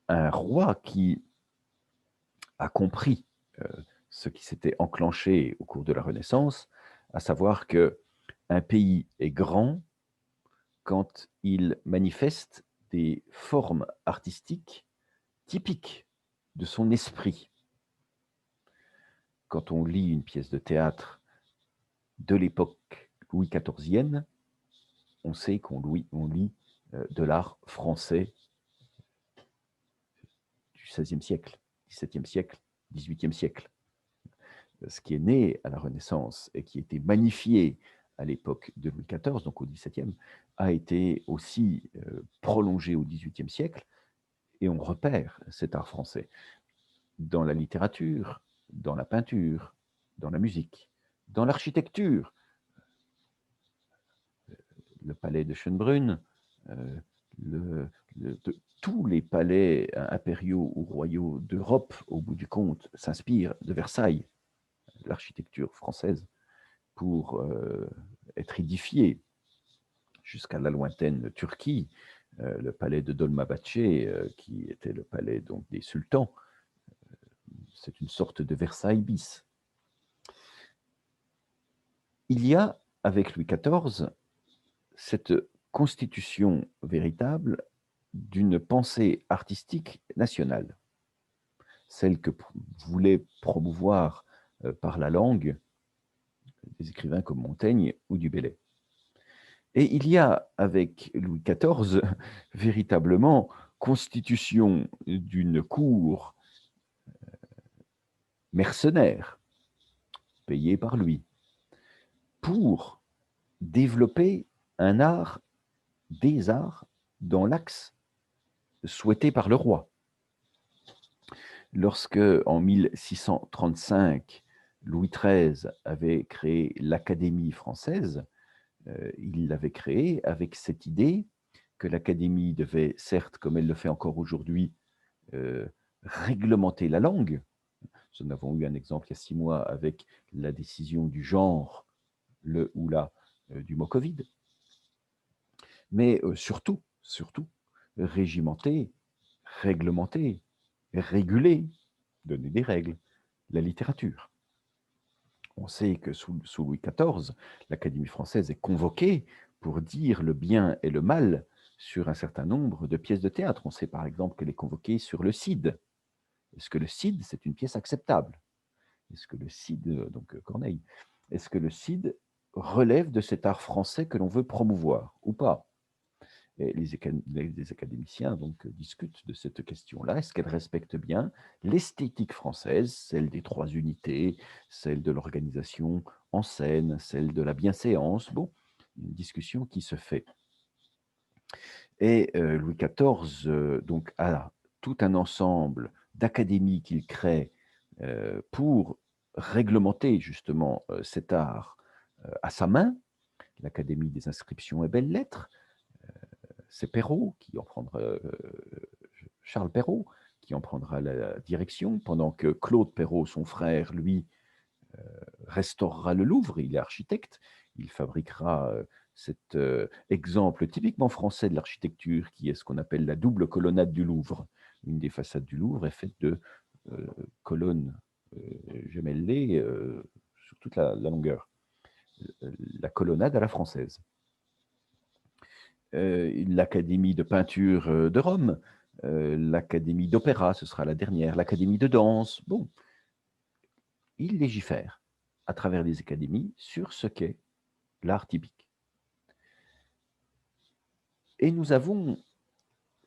un roi qui a compris ce qui s'était enclenché au cours de la Renaissance, à savoir qu'un pays est grand quand il manifeste des formes artistiques typiques de son esprit. Quand on lit une pièce de théâtre de l'époque Louis XIVienne, on sait on lit de l'art français du XVIe siècle, XVIIe siècle, XVIIIe siècle. Ce qui est né à la Renaissance et qui a été magnifié à l'époque de Louis XIV, donc au XVIIe, a été aussi prolongé au XVIIIe siècle, et on repère cet art français dans la littérature, dans la peinture, dans la musique, dans l'architecture. Le palais de Schönbrunn, euh, tous les palais impériaux ou royaux d'Europe, au bout du compte, s'inspirent de Versailles, l'architecture française, pour être édifiés jusqu'à la lointaine Turquie, le palais de Dolmabahçe, qui était le palais donc, des sultans. C'est une sorte de Versailles bis. Il y a, avec Louis XIV, cette constitution véritable d'une pensée artistique nationale, celle que voulait promouvoir par la langue des écrivains comme Montaigne ou du Bellay. Et il y a, avec Louis XIV, véritablement constitution d'une cour mercenaire, payée par lui, pour développer un art, des arts, dans l'axe souhaité par le roi. Lorsque, en 1635, Louis XIII avait créé l'Académie française, il l'avait créée avec cette idée que l'Académie devait, certes, comme elle le fait encore aujourd'hui, réglementer la langue. Nous avons eu un exemple il y a 6 mois avec la décision du genre, le ou la, du mot Covid. Mais surtout, régimenter, réglementer, réguler, donner des règles, la littérature. On sait que sous Louis XIV, l'Académie française est convoquée pour dire le bien et le mal sur un certain nombre de pièces de théâtre. On sait par exemple qu'elle est convoquée sur le Cid. Est-ce que le Cid, c'est une pièce acceptable? Est-ce que le Cid, donc Corneille, est-ce que le Cid relève de cet art français que l'on veut promouvoir ou pas? Et les académiciens donc, discutent de cette question-là. Est-ce qu'elle respecte bien l'esthétique française, celle des 3 unités, celle de l'organisation en scène, celle de la bienséance? Bon, une discussion qui se fait. Et Louis XIV donc, a tout un ensemble d'académies qu'il crée pour réglementer justement cet art à sa main, l'Académie des inscriptions et belles-lettres. C'est Perrault qui en prendra, Charles Perrault, qui en prendra la direction, pendant que Claude Perrault, son frère, lui, restaurera le Louvre. Il est architecte, il fabriquera cet exemple typiquement français de l'architecture, qui est ce qu'on appelle la double colonnade du Louvre. Une des façades du Louvre est faite de colonnes gemellées sur toute la longueur. La colonnade à la française. L'Académie de peinture de Rome, l'Académie d'opéra, ce sera la dernière, l'Académie de danse. Bon, il légifère à travers les académies sur ce qu'est l'art typique. Et nous avons,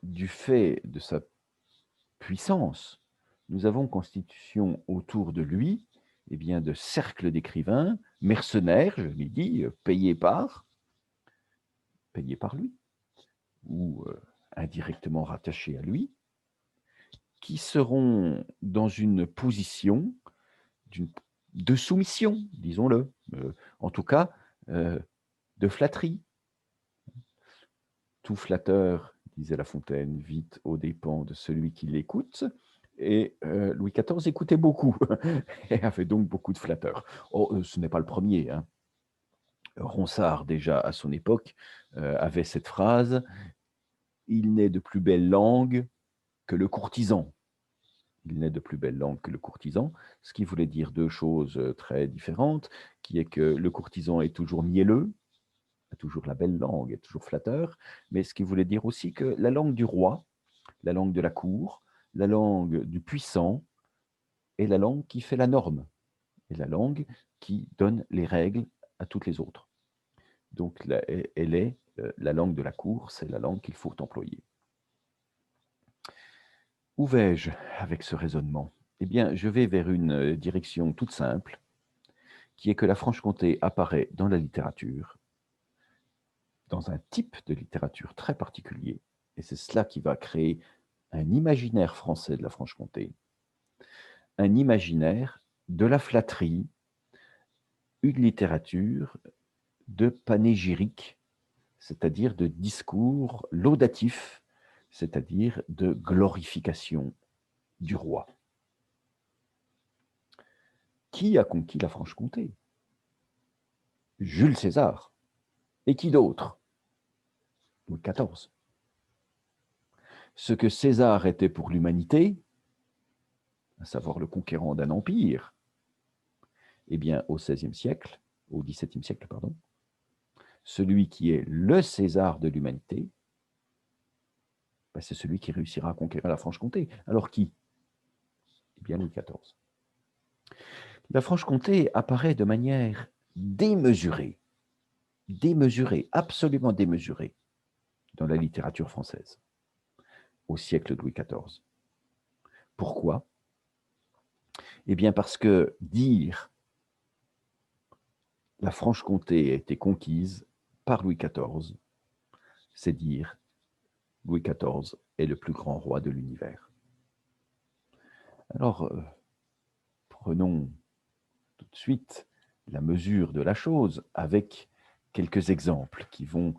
du fait de sa puissance, nous avons constitution autour de lui eh bien, de cercles d'écrivains, mercenaires, je l'ai dit, payés par lui, ou indirectement rattachés à lui, qui seront dans une position de soumission, disons-le, en tout cas de flatterie. Tout flatteur, disait La Fontaine, vite aux dépens de celui qui l'écoute. Et Louis XIV écoutait beaucoup et avait donc beaucoup de flatteurs. Oh, ce n'est pas le premier. Hein. Ronsard, déjà à son époque, avait cette phrase « Il n'est de plus belle langue que le courtisan ». Il n'est de plus belle langue que le courtisan, ce qui voulait dire 2 choses très différentes, qui est que le courtisan est toujours mielleux, a toujours la belle langue, est toujours flatteur, mais ce qui voulait dire aussi que la langue du roi, la langue de la cour, la langue du puissant est la langue qui fait la norme, est la langue qui donne les règles à toutes les autres. Donc, elle est la langue de la cour, c'est la langue qu'il faut employer. Où vais-je avec ce raisonnement? Eh bien, je vais vers une direction toute simple, qui est que la Franche-Comté apparaît dans la littérature, dans un type de littérature très particulier, et c'est cela qui va créer un imaginaire français de la Franche-Comté, un imaginaire de la flatterie, une littérature de panégyrique, c'est-à-dire de discours laudatifs, c'est-à-dire de glorification du roi. Qui a conquis la Franche-Comté? Jules César. Et qui d'autre? Louis XIV. Ce que César était pour l'humanité, à savoir le conquérant d'un empire, eh bien, au XVIe siècle, au XVIIe siècle, pardon, celui qui est le César de l'humanité, ben, c'est celui qui réussira à conquérir la Franche-Comté. Alors qui? Eh bien, Louis XIV. La Franche-Comté apparaît de manière démesurée, absolument démesurée, dans la littérature française, au siècle de Louis XIV. Pourquoi? Eh bien, parce que dire la Franche-Comté a été conquise par Louis XIV, c'est dire Louis XIV est le plus grand roi de l'univers. Alors, prenons tout de suite la mesure de la chose avec quelques exemples qui vont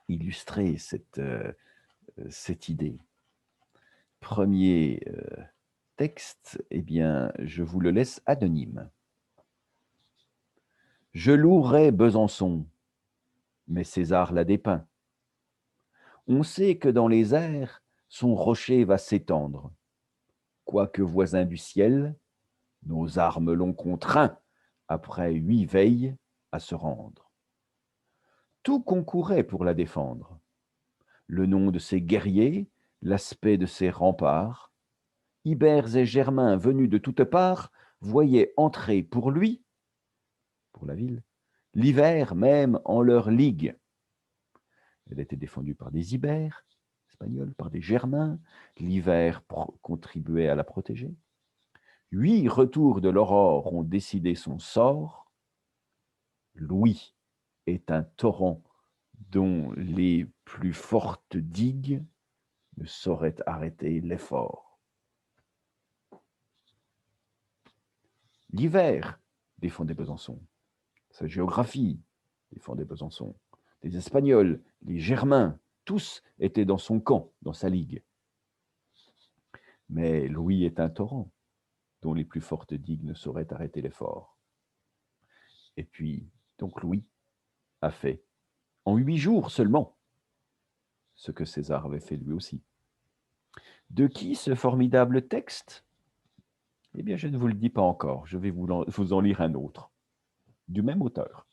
illustrer cette idée. Premier texte, eh bien, je vous le laisse anonyme. Je louerai Besançon, mais César l'a dépeint. On sait que dans les airs, son rocher va s'étendre. Quoique voisin du ciel, nos armes l'ont contraint, après 8 veilles, à se rendre. Tout concourait pour la défendre. Le nom de ses guerriers, l'aspect de ses remparts, Ibères et Germains venus de toutes parts voyaient entrer pour lui, pour la ville, l'hiver même en leur ligue. Elle était défendue par des Ibères, espagnols, par des Germains. L'hiver contribuait à la protéger. 8 retours de l'aurore ont décidé son sort. Louis est un torrent dont les plus fortes digues ne sauraient arrêter l'effort. L'hiver défendait Besançon. Sa géographie défendait Besançon. Les Espagnols, les Germains, tous étaient dans son camp, dans sa ligue. Mais Louis est un torrent dont les plus fortes digues ne sauraient arrêter l'effort. Et puis, donc Louis a fait, en 8 jours seulement, ce que César avait fait lui aussi. De qui ce formidable texte? Eh bien, je ne vous le dis pas encore, je vais vous en lire un autre, du même auteur.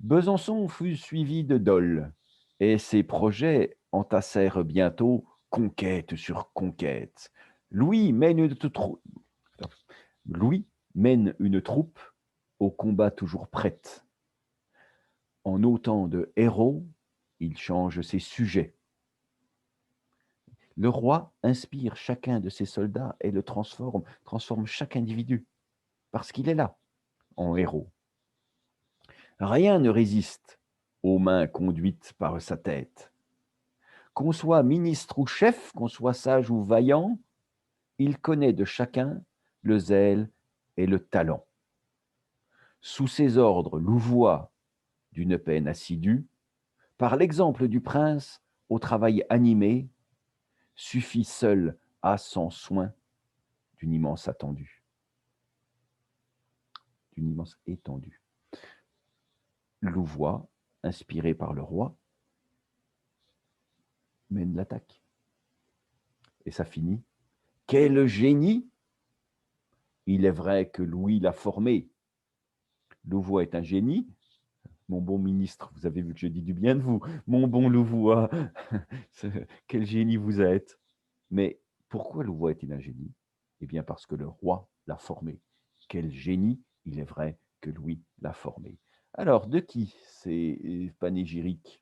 Besançon fut suivi de Dole, et ses projets entassèrent bientôt conquête sur conquête. Louis mène une troupe au combat toujours prête. En autant de héros, il change ses sujets. Le roi inspire chacun de ses soldats et le transforme chaque individu, parce qu'il est là, en héros. Rien ne résiste aux mains conduites par sa tête. Qu'on soit ministre ou chef, qu'on soit sage ou vaillant, il connaît de chacun le zèle et le talent. Sous ses ordres, louvoie d'une peine assidue, par l'exemple du prince, au travail animé, suffit seul à son soin d'une immense étendue. Louvois, inspiré par le roi, mène l'attaque. Et ça finit. Quel génie! Il est vrai que Louis l'a formé. Louvois est un génie. Mon bon ministre, vous avez vu que je dis du bien de vous. Mon bon Louvois, quel génie vous êtes. Mais pourquoi Louvois est-il un génie? Eh bien parce que le roi l'a formé. Quel génie! Il est vrai que Louis l'a formé. Alors, de qui ces panégyriques?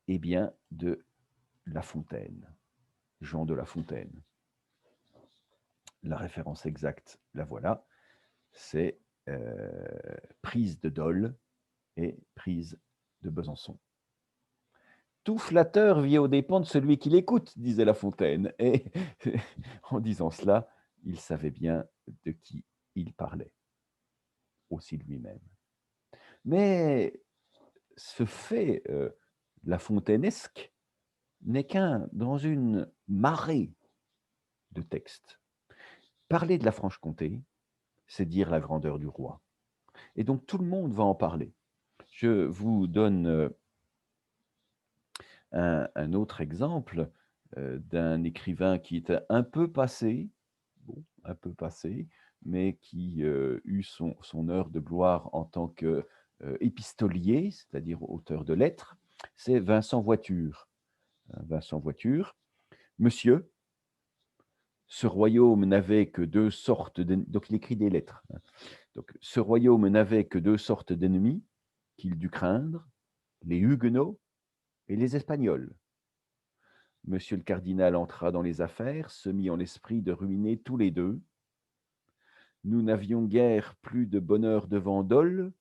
Eh bien, de La Fontaine, Jean de La Fontaine. La référence exacte, la voilà, c'est prise de Dole et prise de Besançon. Tout flatteur vit aux dépens de celui qui l'écoute, disait La Fontaine. Et en disant cela, il savait bien de qui il parlait, aussi lui-même. Mais ce fait lafontainesque n'est qu'un dans une marée de textes. Parler de la Franche-Comté, c'est dire la grandeur du roi. Et donc tout le monde va en parler. Je vous donne un autre exemple d'un écrivain qui était un peu passé, bon, un peu passé, mais qui eut son heure de gloire en tant qu'épistolier, c'est-à-dire auteur de lettres, c'est Vincent Voiture. Vincent Voiture, Monsieur, ce royaume n'avait que deux sortes d'ennemis. Donc il écrit des lettres. Donc, ce royaume n'avait que deux sortes d'ennemis qu'il dut craindre, les Huguenots et les Espagnols. Monsieur le cardinal entra dans les affaires, se mit en l'esprit de ruiner tous les deux. Nous n'avions guère plus de bonheur devant Dole,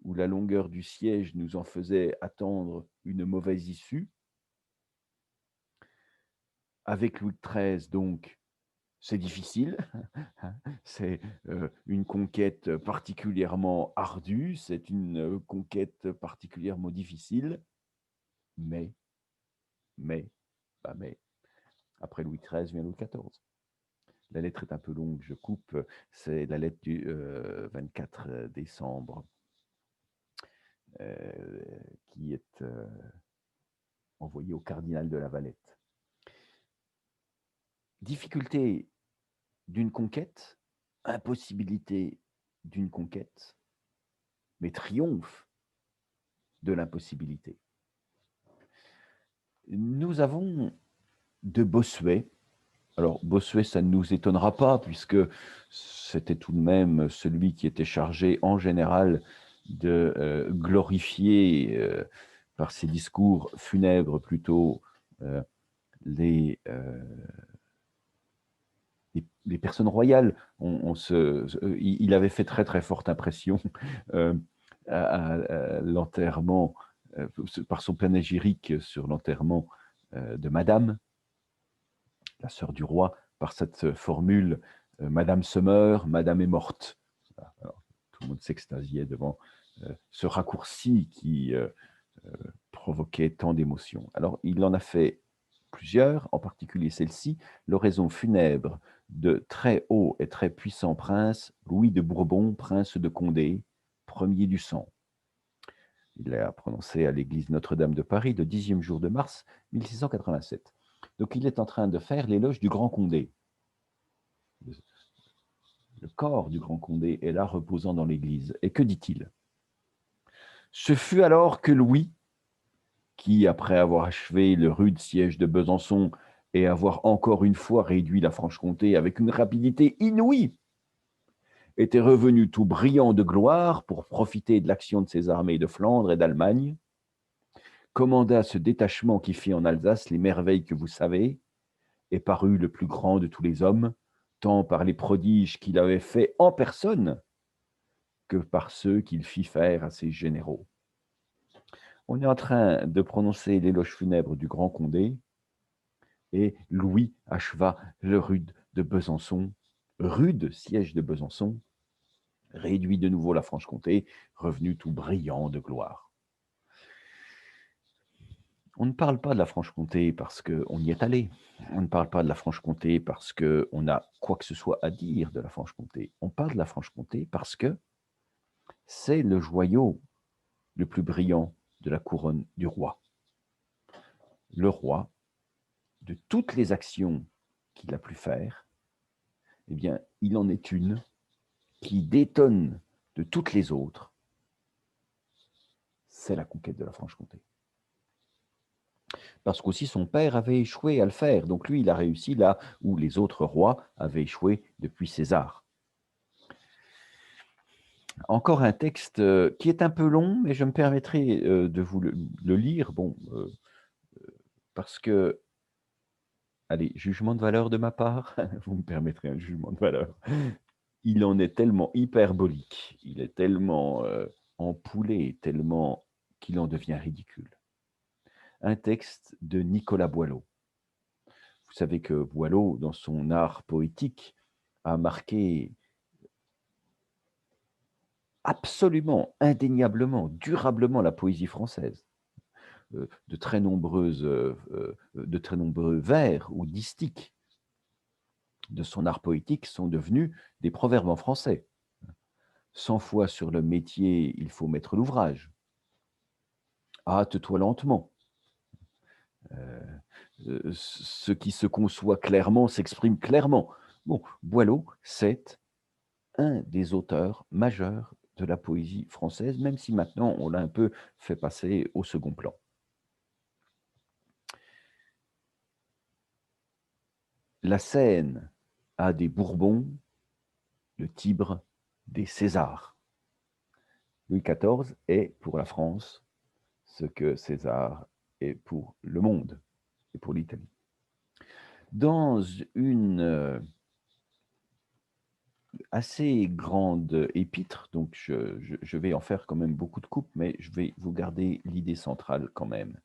où la longueur du siège nous en faisait attendre une mauvaise issue. Avec Louis XIII, donc, c'est difficile, c'est une conquête particulièrement ardue, c'est une conquête particulièrement difficile, mais, mais, mais, après Louis XIII vient Louis XIV. La lettre est un peu longue, je coupe, c'est la lettre du 24 décembre qui est envoyée au cardinal de La Valette. Difficulté d'une conquête, impossibilité d'une conquête, mais triomphe de l'impossibilité. Nous avons de Bossuet. Alors Bossuet, ça ne nous étonnera pas, puisque c'était tout de même celui qui était chargé en général de glorifier par ses discours funèbres plutôt les personnes royales. Il avait fait très très forte impression à l'enterrement, par son panégyrique sur l'enterrement de Madame, la sœur du roi, par cette formule Madame se meurt, Madame est morte. Alors, tout le monde s'extasiait devant ce raccourci qui provoquait tant d'émotions. Alors, il en a fait plusieurs, en particulier celle-ci, l'oraison funèbre de très haut et très puissant prince Louis de Bourbon, prince de Condé, premier du sang. Il l'a prononcé à l'église Notre-Dame de Paris le 10e jour de mars 1687. Donc il est en train de faire l'éloge du Grand Condé. Le corps du Grand Condé est là reposant dans l'église. Et que dit-il? Ce fut alors que Louis, qui, après avoir achevé le rude siège de Besançon et avoir encore une fois réduit la Franche-Comté avec une rapidité inouïe, était revenu tout brillant de gloire pour profiter de l'action de ses armées de Flandre et d'Allemagne, commanda ce détachement qui fit en Alsace les merveilles que vous savez, et parut le plus grand de tous les hommes, tant par les prodiges qu'il avait faits en personne, que par ceux qu'il fit faire à ses généraux. On est en train de prononcer l'éloge funèbre du Grand Condé, et Louis acheva le rude de Besançon, rude siège de Besançon, réduit de nouveau la Franche-Comté, revenu tout brillant de gloire. On ne parle pas de la Franche-Comté parce qu'on y est allé. On ne parle pas de la Franche-Comté parce qu'on a quoi que ce soit à dire de la Franche-Comté. On parle de la Franche-Comté parce que c'est le joyau le plus brillant de la couronne du roi. Le roi, de toutes les actions qu'il a pu faire, eh bien, il en est une qui détonne de toutes les autres, c'est la conquête de la Franche-Comté. Parce qu'aussi son père avait échoué à le faire, donc lui, il a réussi là où les autres rois avaient échoué depuis César. Encore un texte, qui est un peu long, mais je me permettrai, de vous le lire, bon, parce que allez, jugement de valeur de ma part? Vous me permettrez un jugement de valeur. Il en est tellement hyperbolique, il est tellement, ampoulé, tellement qu'il en devient ridicule. Un texte de Nicolas Boileau. Vous savez que Boileau, dans son art poétique, a marqué absolument, indéniablement, durablement la poésie française. De très nombreux vers ou distiques de son art poétique sont devenus des proverbes en français. 100 fois sur le métier, il faut mettre l'ouvrage. Hâte-toi lentement. Ce qui se conçoit clairement s'exprime clairement. Bon, Boileau, c'est un des auteurs majeurs de la poésie française, même si maintenant on l'a un peu fait passer au second plan. La Seine a des Bourbons, le Tibre des Césars. Louis XIV est pour la France ce que César est pour le monde et pour l'Italie. Dans une assez grande épître, donc je vais en faire quand même beaucoup de coupes, mais je vais vous garder l'idée centrale quand même,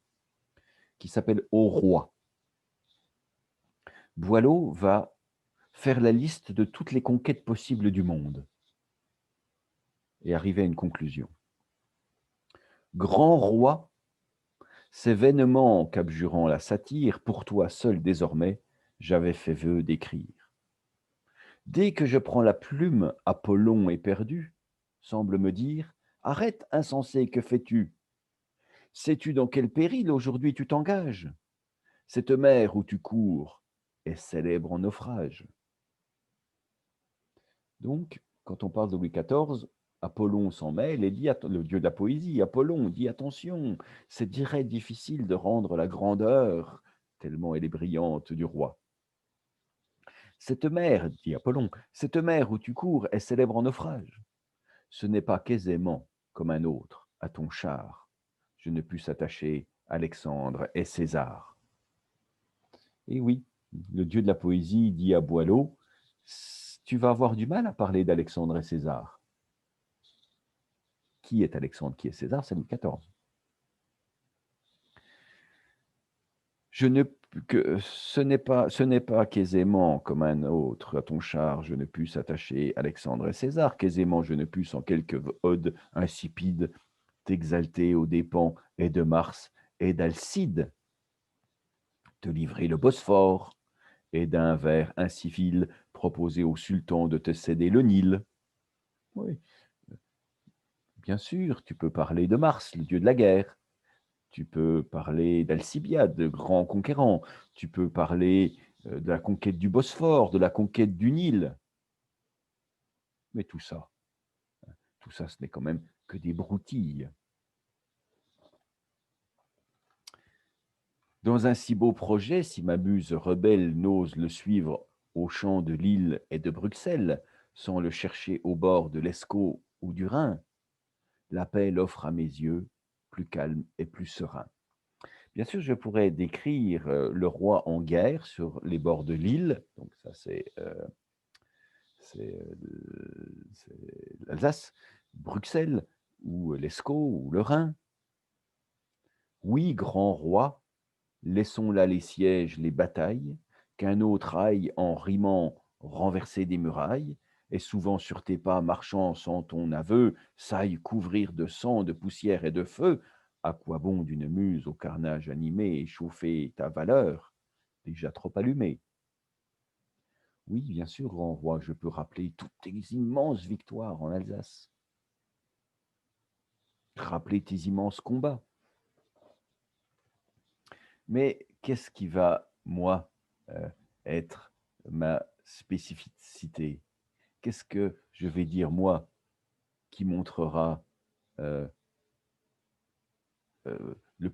qui s'appelle Au roi. Boileau va faire la liste de toutes les conquêtes possibles du monde et arriver à une conclusion. Grand roi, c'est vainement qu'abjurant la satire, pour toi seul désormais, j'avais fait vœu d'écrire. Dès que je prends la plume, Apollon éperdu semble me dire: arrête, insensé, que fais-tu? Sais-tu dans quel péril aujourd'hui tu t'engages? Cette mer où tu cours est célèbre en naufrage. Donc, quand on parle de Louis XIV, Apollon s'en mêle et dit, le dieu de la poésie, Apollon dit attention, c'est direct difficile de rendre la grandeur, tellement elle est brillante, du roi. Cette mer, dit Apollon, cette mer où tu cours est célèbre en naufrage. Ce n'est pas qu'aisément, comme un autre, à ton char, je ne pus s'attacher Alexandre et César. Et oui, le dieu de la poésie dit à Boileau, tu vas avoir du mal à parler d'Alexandre et César. Qui est Alexandre, qui est César? C'est Louis XIV. Je ne, ce n'est pas qu'aisément, comme un autre, à ton char, je ne puisse attacher Alexandre et César, qu'aisément je ne puisse en quelques odes insipides t'exalter aux dépens et de Mars et d'Alcide, te livrer le Bosphore, et d'un vers incivil proposer au sultan de te céder le Nil. Oui, bien sûr, tu peux parler de Mars, le dieu de la guerre. Tu peux parler d'Alcibiade, le grand conquérant. Tu peux parler de la conquête du Bosphore, de la conquête du Nil. Mais tout ça, ce n'est quand même que des broutilles. Dans un si beau projet, si ma muse rebelle n'ose le suivre aux champs de Lille et de Bruxelles, sans le chercher au bord de l'Escaut ou du Rhin, l'appel offre à mes yeux plus calme et plus serein. Bien sûr, je pourrais décrire le roi en guerre sur les bords de l'île, donc ça c'est l'Alsace, Bruxelles, ou l'Escaut, ou le Rhin. Oui, grand roi, laissons là les sièges, les batailles, qu'un autre aille en rimant renverser des murailles, et souvent sur tes pas marchant sans ton aveu, s'aille couvrir de sang, de poussière et de feu. À quoi bon d'une muse au carnage animé, chauffer ta valeur, déjà trop allumée? Oui, bien sûr, grand roi, je peux rappeler toutes tes immenses victoires en Alsace, rappeler tes immenses combats. Mais qu'est-ce qui va, moi, être ma spécificité? Qu'est-ce que je vais dire, moi, qui montrera le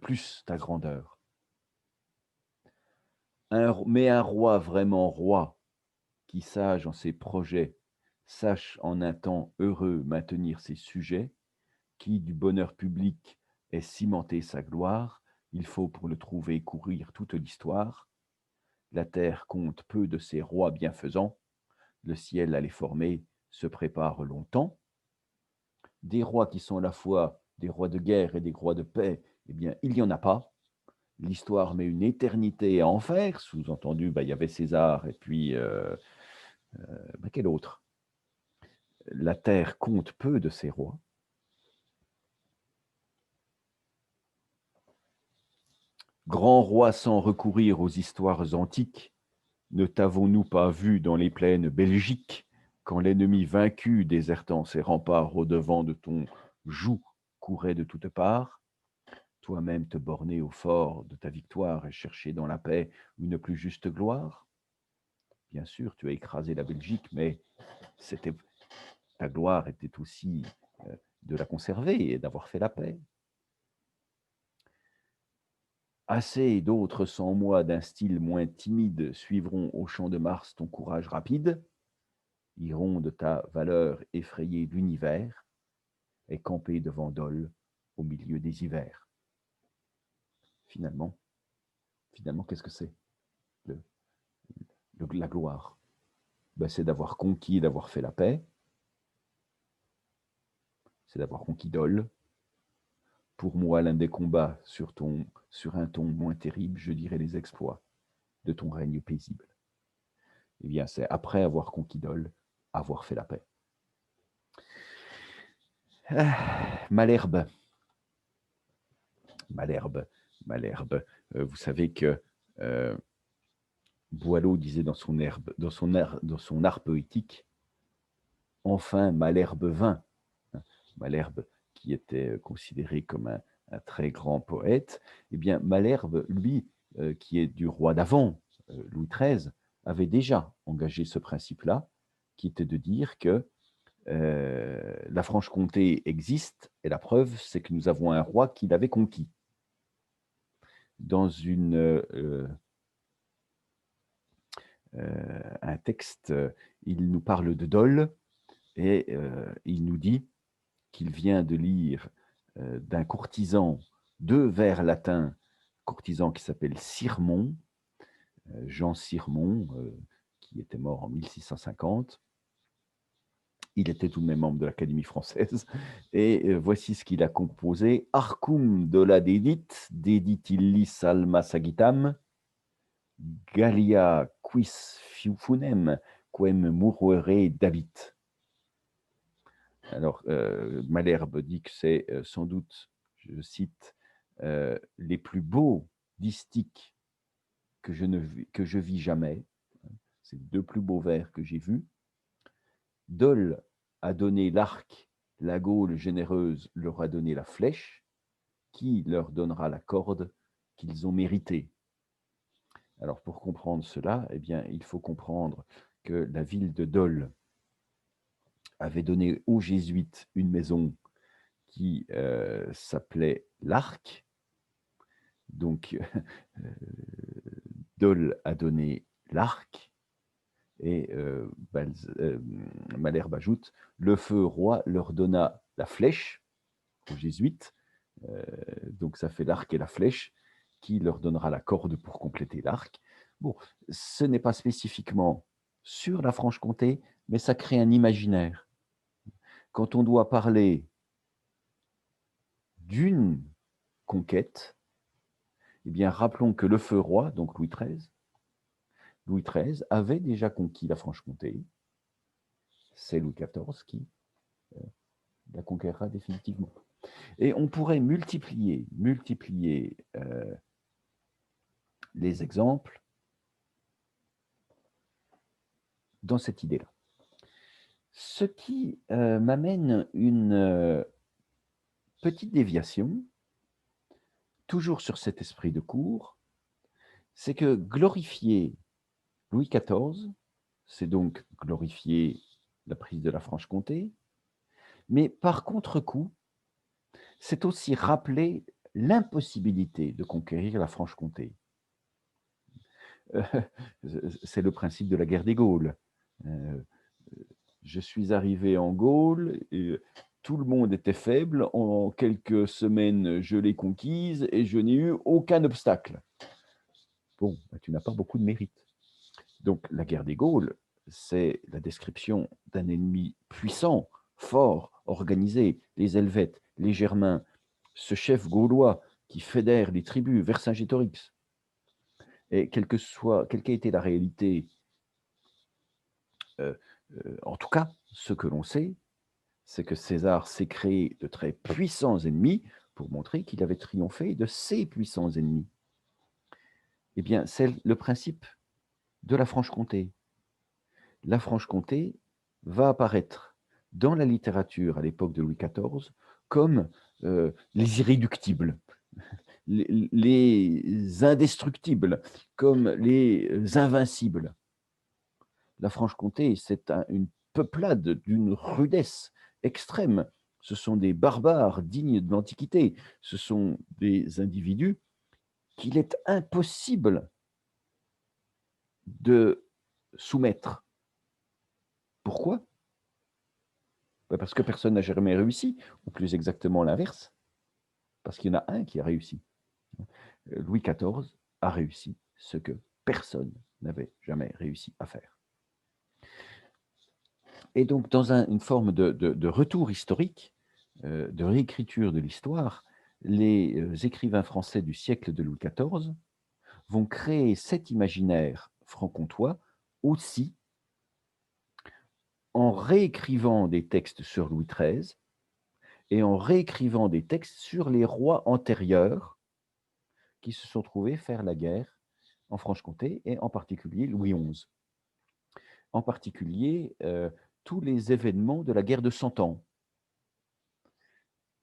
plus ta grandeur? Mais un roi vraiment roi, qui sage en ses projets, sache en un temps heureux maintenir ses sujets, qui du bonheur public ait cimenté sa gloire, il faut pour le trouver courir toute l'histoire. La terre compte peu de ses rois bienfaisants, le ciel à les former se prépare longtemps. Des rois qui sont à la fois des rois de guerre et des rois de paix, eh bien, il n'y en a pas. L'histoire met une éternité à en faire, sous-entendu, il y avait César et puis, quel autre? La terre compte peu de ses rois. Grand roi sans recourir aux histoires antiques, ne t'avons-nous pas vu dans les plaines belgiques, quand l'ennemi vaincu, désertant ses remparts au-devant de ton joug, courait de toutes parts? Toi-même te borner au fort de ta victoire et chercher dans la paix une plus juste gloire? Bien sûr, tu as écrasé la Belgique, mais c'était, ta gloire était aussi de la conserver et d'avoir fait la paix. Assez d'autres sans moi d'un style moins timide suivront au champ de Mars ton courage rapide, iront de ta valeur effrayer l'univers et camper devant Dole au milieu des hivers. Finalement, qu'est-ce que c'est le- la gloire? C'est d'avoir conquis, d'avoir fait la paix, c'est d'avoir conquis Dole. Pour moi, l'un des combats sur un ton moins terrible, je dirais les exploits de ton règne paisible. Eh bien, c'est après avoir conquis Dole, avoir fait la paix. Malherbe, Malherbe, Malherbe. Vous savez que Boileau disait dans son art poétique, enfin Malherbe vint. Malherbe, qui était considéré comme un très grand poète, eh bien Malherbe, lui, qui est du roi d'avant, Louis XIII, avait déjà engagé ce principe-là, qui était de dire que la Franche-Comté existe, et la preuve, c'est que nous avons un roi qui l'avait conquis. Dans un texte, il nous parle de Dole, et il nous dit qu'il vient de lire d'un courtisan 2 vers latins, courtisan qui s'appelle Cyrmon, Jean Cyrmon, qui était mort en 1650. Il était tout de même membre de l'Académie française. Et voici ce qu'il a composé. Arcum dola dedit illis alma sagitam, Gallia quis funem, quem murere dabit. Alors, Malherbe dit que c'est sans doute, je cite, les plus beaux distiques que je vis jamais. C'est les 2 plus beaux vers que j'ai vus. Dole a donné l'arc, la Gaule généreuse leur a donné la flèche. Qui leur donnera la corde qu'ils ont méritée? Alors, pour comprendre cela, eh bien, il faut comprendre que la ville de Dole avait donné aux jésuites une maison qui s'appelait l'Arc. Donc, Dole a donné l'Arc, et Malherbe ajoute, le feu roi leur donna la flèche aux jésuites, donc ça fait l'arc et la flèche, qui leur donnera la corde pour compléter l'arc. Bon, ce n'est pas spécifiquement sur la Franche-Comté, mais ça crée un imaginaire. Quand on doit parler d'une conquête, eh bien, rappelons que le feu roi, donc Louis XIII avait déjà conquis la Franche-Comté. C'est Louis XIV qui la conquérera définitivement. Et on pourrait multiplier les exemples dans cette idée-là. Ce qui m'amène une petite déviation, toujours sur cet esprit de cour, c'est que glorifier Louis XIV, c'est donc glorifier la prise de la Franche-Comté, mais par contre-coup, c'est aussi rappeler l'impossibilité de conquérir la Franche-Comté. C'est le principe de la guerre des Gaules. Je suis arrivé en Gaule et tout le monde était faible. En quelques semaines, je l'ai conquise et je n'ai eu aucun obstacle. Bon, bah, tu n'as pas beaucoup de mérite. Donc la guerre des Gaules, c'est la description d'un ennemi puissant, fort, organisé, les Helvètes, les Germains, ce chef gaulois qui fédère les tribus, Vercingétorix. Et quelle qu'ait été la réalité, euh, en tout cas, ce que l'on sait, c'est que César s'est créé de très puissants ennemis pour montrer qu'il avait triomphé de ses puissants ennemis. Eh bien, c'est le principe de la Franche-Comté. La Franche-Comté va apparaître dans la littérature à l'époque de Louis XIV comme les irréductibles, les indestructibles, comme les invincibles. La Franche-Comté, c'est une peuplade d'une rudesse extrême. Ce sont des barbares dignes de l'Antiquité. Ce sont des individus qu'il est impossible de soumettre. Pourquoi? Parce que personne n'a jamais réussi, ou plus exactement l'inverse, parce qu'il y en a un qui a réussi. Louis XIV a réussi ce que personne n'avait jamais réussi à faire. Et donc, dans une forme de retour historique, de réécriture de l'histoire, les écrivains français du siècle de Louis XIV vont créer cet imaginaire franc-comtois aussi en réécrivant des textes sur Louis XIII et en réécrivant des textes sur les rois antérieurs qui se sont trouvés faire la guerre en Franche-Comté et en particulier Louis XI. En particulier, tous les événements de la guerre de Cent Ans.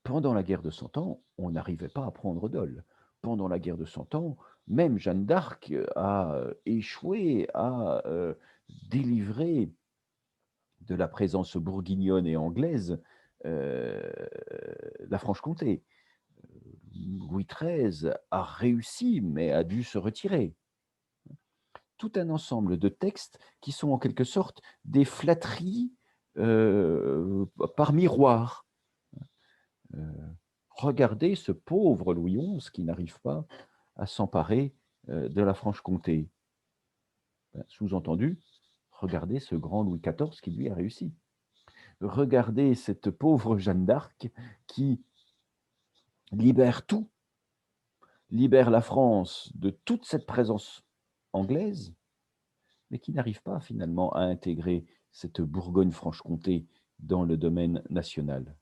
Pendant la guerre de Cent Ans, on n'arrivait pas à prendre Dole. Pendant la guerre de Cent Ans, même Jeanne d'Arc a échoué à délivrer de la présence bourguignonne et anglaise euh, la Franche-Comté. Louis XIII a réussi, mais a dû se retirer. Tout un ensemble de textes qui sont en quelque sorte des flatteries par miroir. Euh, Regardez ce pauvre Louis XI qui n'arrive pas à s'emparer de la Franche-Comté. Sous-entendu, regardez ce grand Louis XIV qui lui a réussi. Regardez cette pauvre Jeanne d'Arc qui libère tout, libère la France de toute cette présence anglaise, mais qui n'arrive pas finalement à intégrer cette Bourgogne-Franche-Comté dans le domaine national.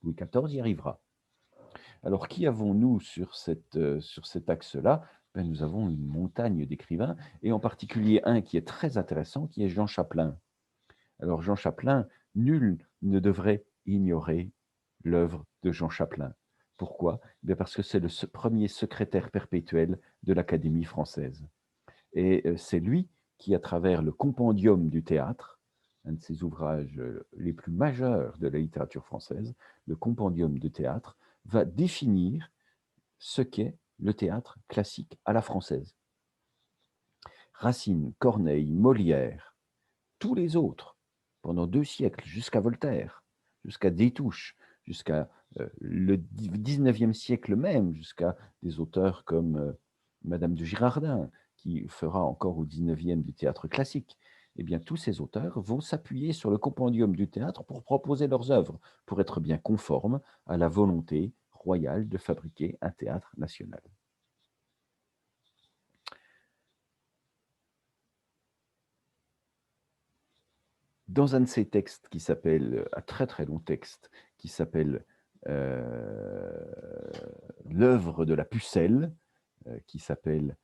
Louis XIV y arrivera. Alors, qui avons-nous sur cet axe-là? Nous avons une montagne d'écrivains, et en particulier un qui est très intéressant, qui est Jean Chapelain. Alors, Jean Chapelain, nul ne devrait ignorer l'œuvre de Jean Chapelain. Pourquoi? Parce que c'est le premier secrétaire perpétuel de l'Académie française. Et c'est lui qui, à travers le Compendium du théâtre, un de ses ouvrages les plus majeurs de la littérature française, le Compendium du théâtre, va définir ce qu'est le théâtre classique à la française. Racine, Corneille, Molière, tous les autres, pendant 2 siècles, jusqu'à Voltaire, jusqu'à Destouches, jusqu'à le 19e siècle même, jusqu'à des auteurs comme Madame de Girardin, qui fera encore au 19e du théâtre classique. Eh bien, tous ces auteurs vont s'appuyer sur le compendium du théâtre pour proposer leurs œuvres, pour être bien conformes à la volonté royale de fabriquer un théâtre national. Dans un de ces textes qui s'appelle, un très très long texte, qui s'appelle L'œuvre de la pucelle, qui s'appelle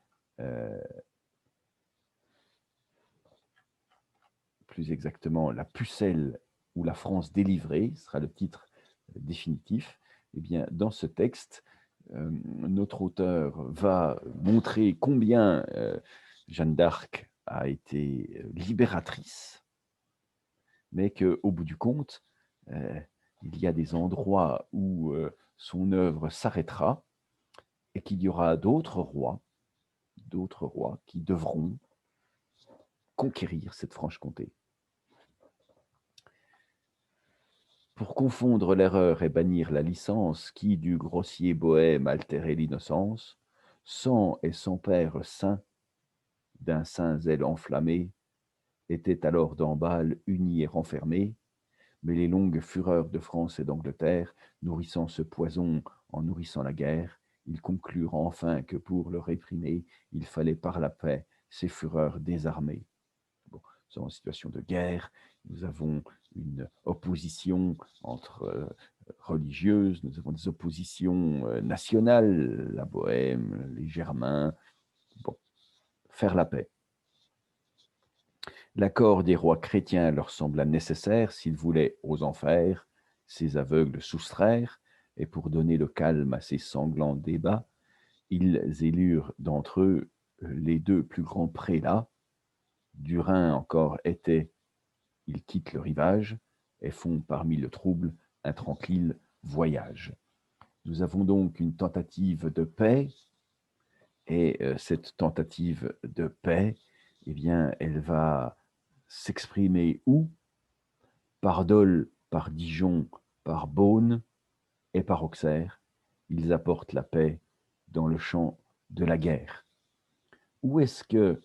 plus exactement La pucelle ou la France délivrée, ce sera le titre définitif. Eh bien, dans ce texte, notre auteur va montrer combien Jeanne d'Arc a été libératrice, mais qu'au bout du compte, il y a des endroits où son œuvre s'arrêtera et qu'il y aura d'autres rois qui devront conquérir cette Franche-Comté. pour confondre l'erreur et bannir la licence qui du grossier bohème altérait l'innocence, sang et son père saint, d'un saint zèle enflammé, étaient alors d'emballe unis et renfermés, mais les longues fureurs de France et d'Angleterre, nourrissant ce poison en nourrissant la guerre, ils conclurent enfin que pour le réprimer, il fallait par la paix ces fureurs désarmer. Bon, nous sommes en situation de guerre, nous avons une opposition entre religieuses, nous avons des oppositions nationales, la Bohème, les Germains. Bon, faire la paix. L'accord des rois chrétiens leur sembla nécessaire s'ils voulaient aux enfers ces aveugles soustraire, et pour donner le calme à ces sanglants débats, ils élurent d'entre eux les deux plus grands prélats. Du Rhin encore était, ils quittent le rivage et font parmi le trouble un tranquille voyage. Nous avons donc une tentative de paix, et cette tentative de paix, eh bien, elle va s'exprimer où? Par Dole, par Dijon, par Beaune et par Auxerre. Ils apportent la paix dans le champ de la guerre. Où est-ce que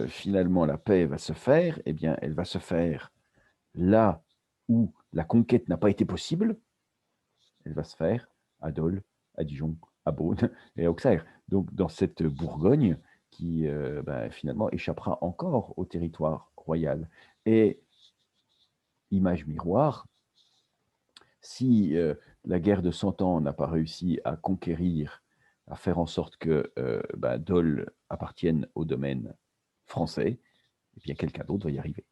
finalement la paix va se faire? Eh bien, elle va se faire là où la conquête n'a pas été possible. Elle va se faire à Dole, à Dijon, à Beaune et à Auxerre. Donc, dans cette Bourgogne qui finalement échappera encore au territoire royal. Et image miroir, si la guerre de 100 ans n'a pas réussi à conquérir, à faire en sorte que Dole appartienne au domaine français, eh bien quelqu'un d'autre va y arriver.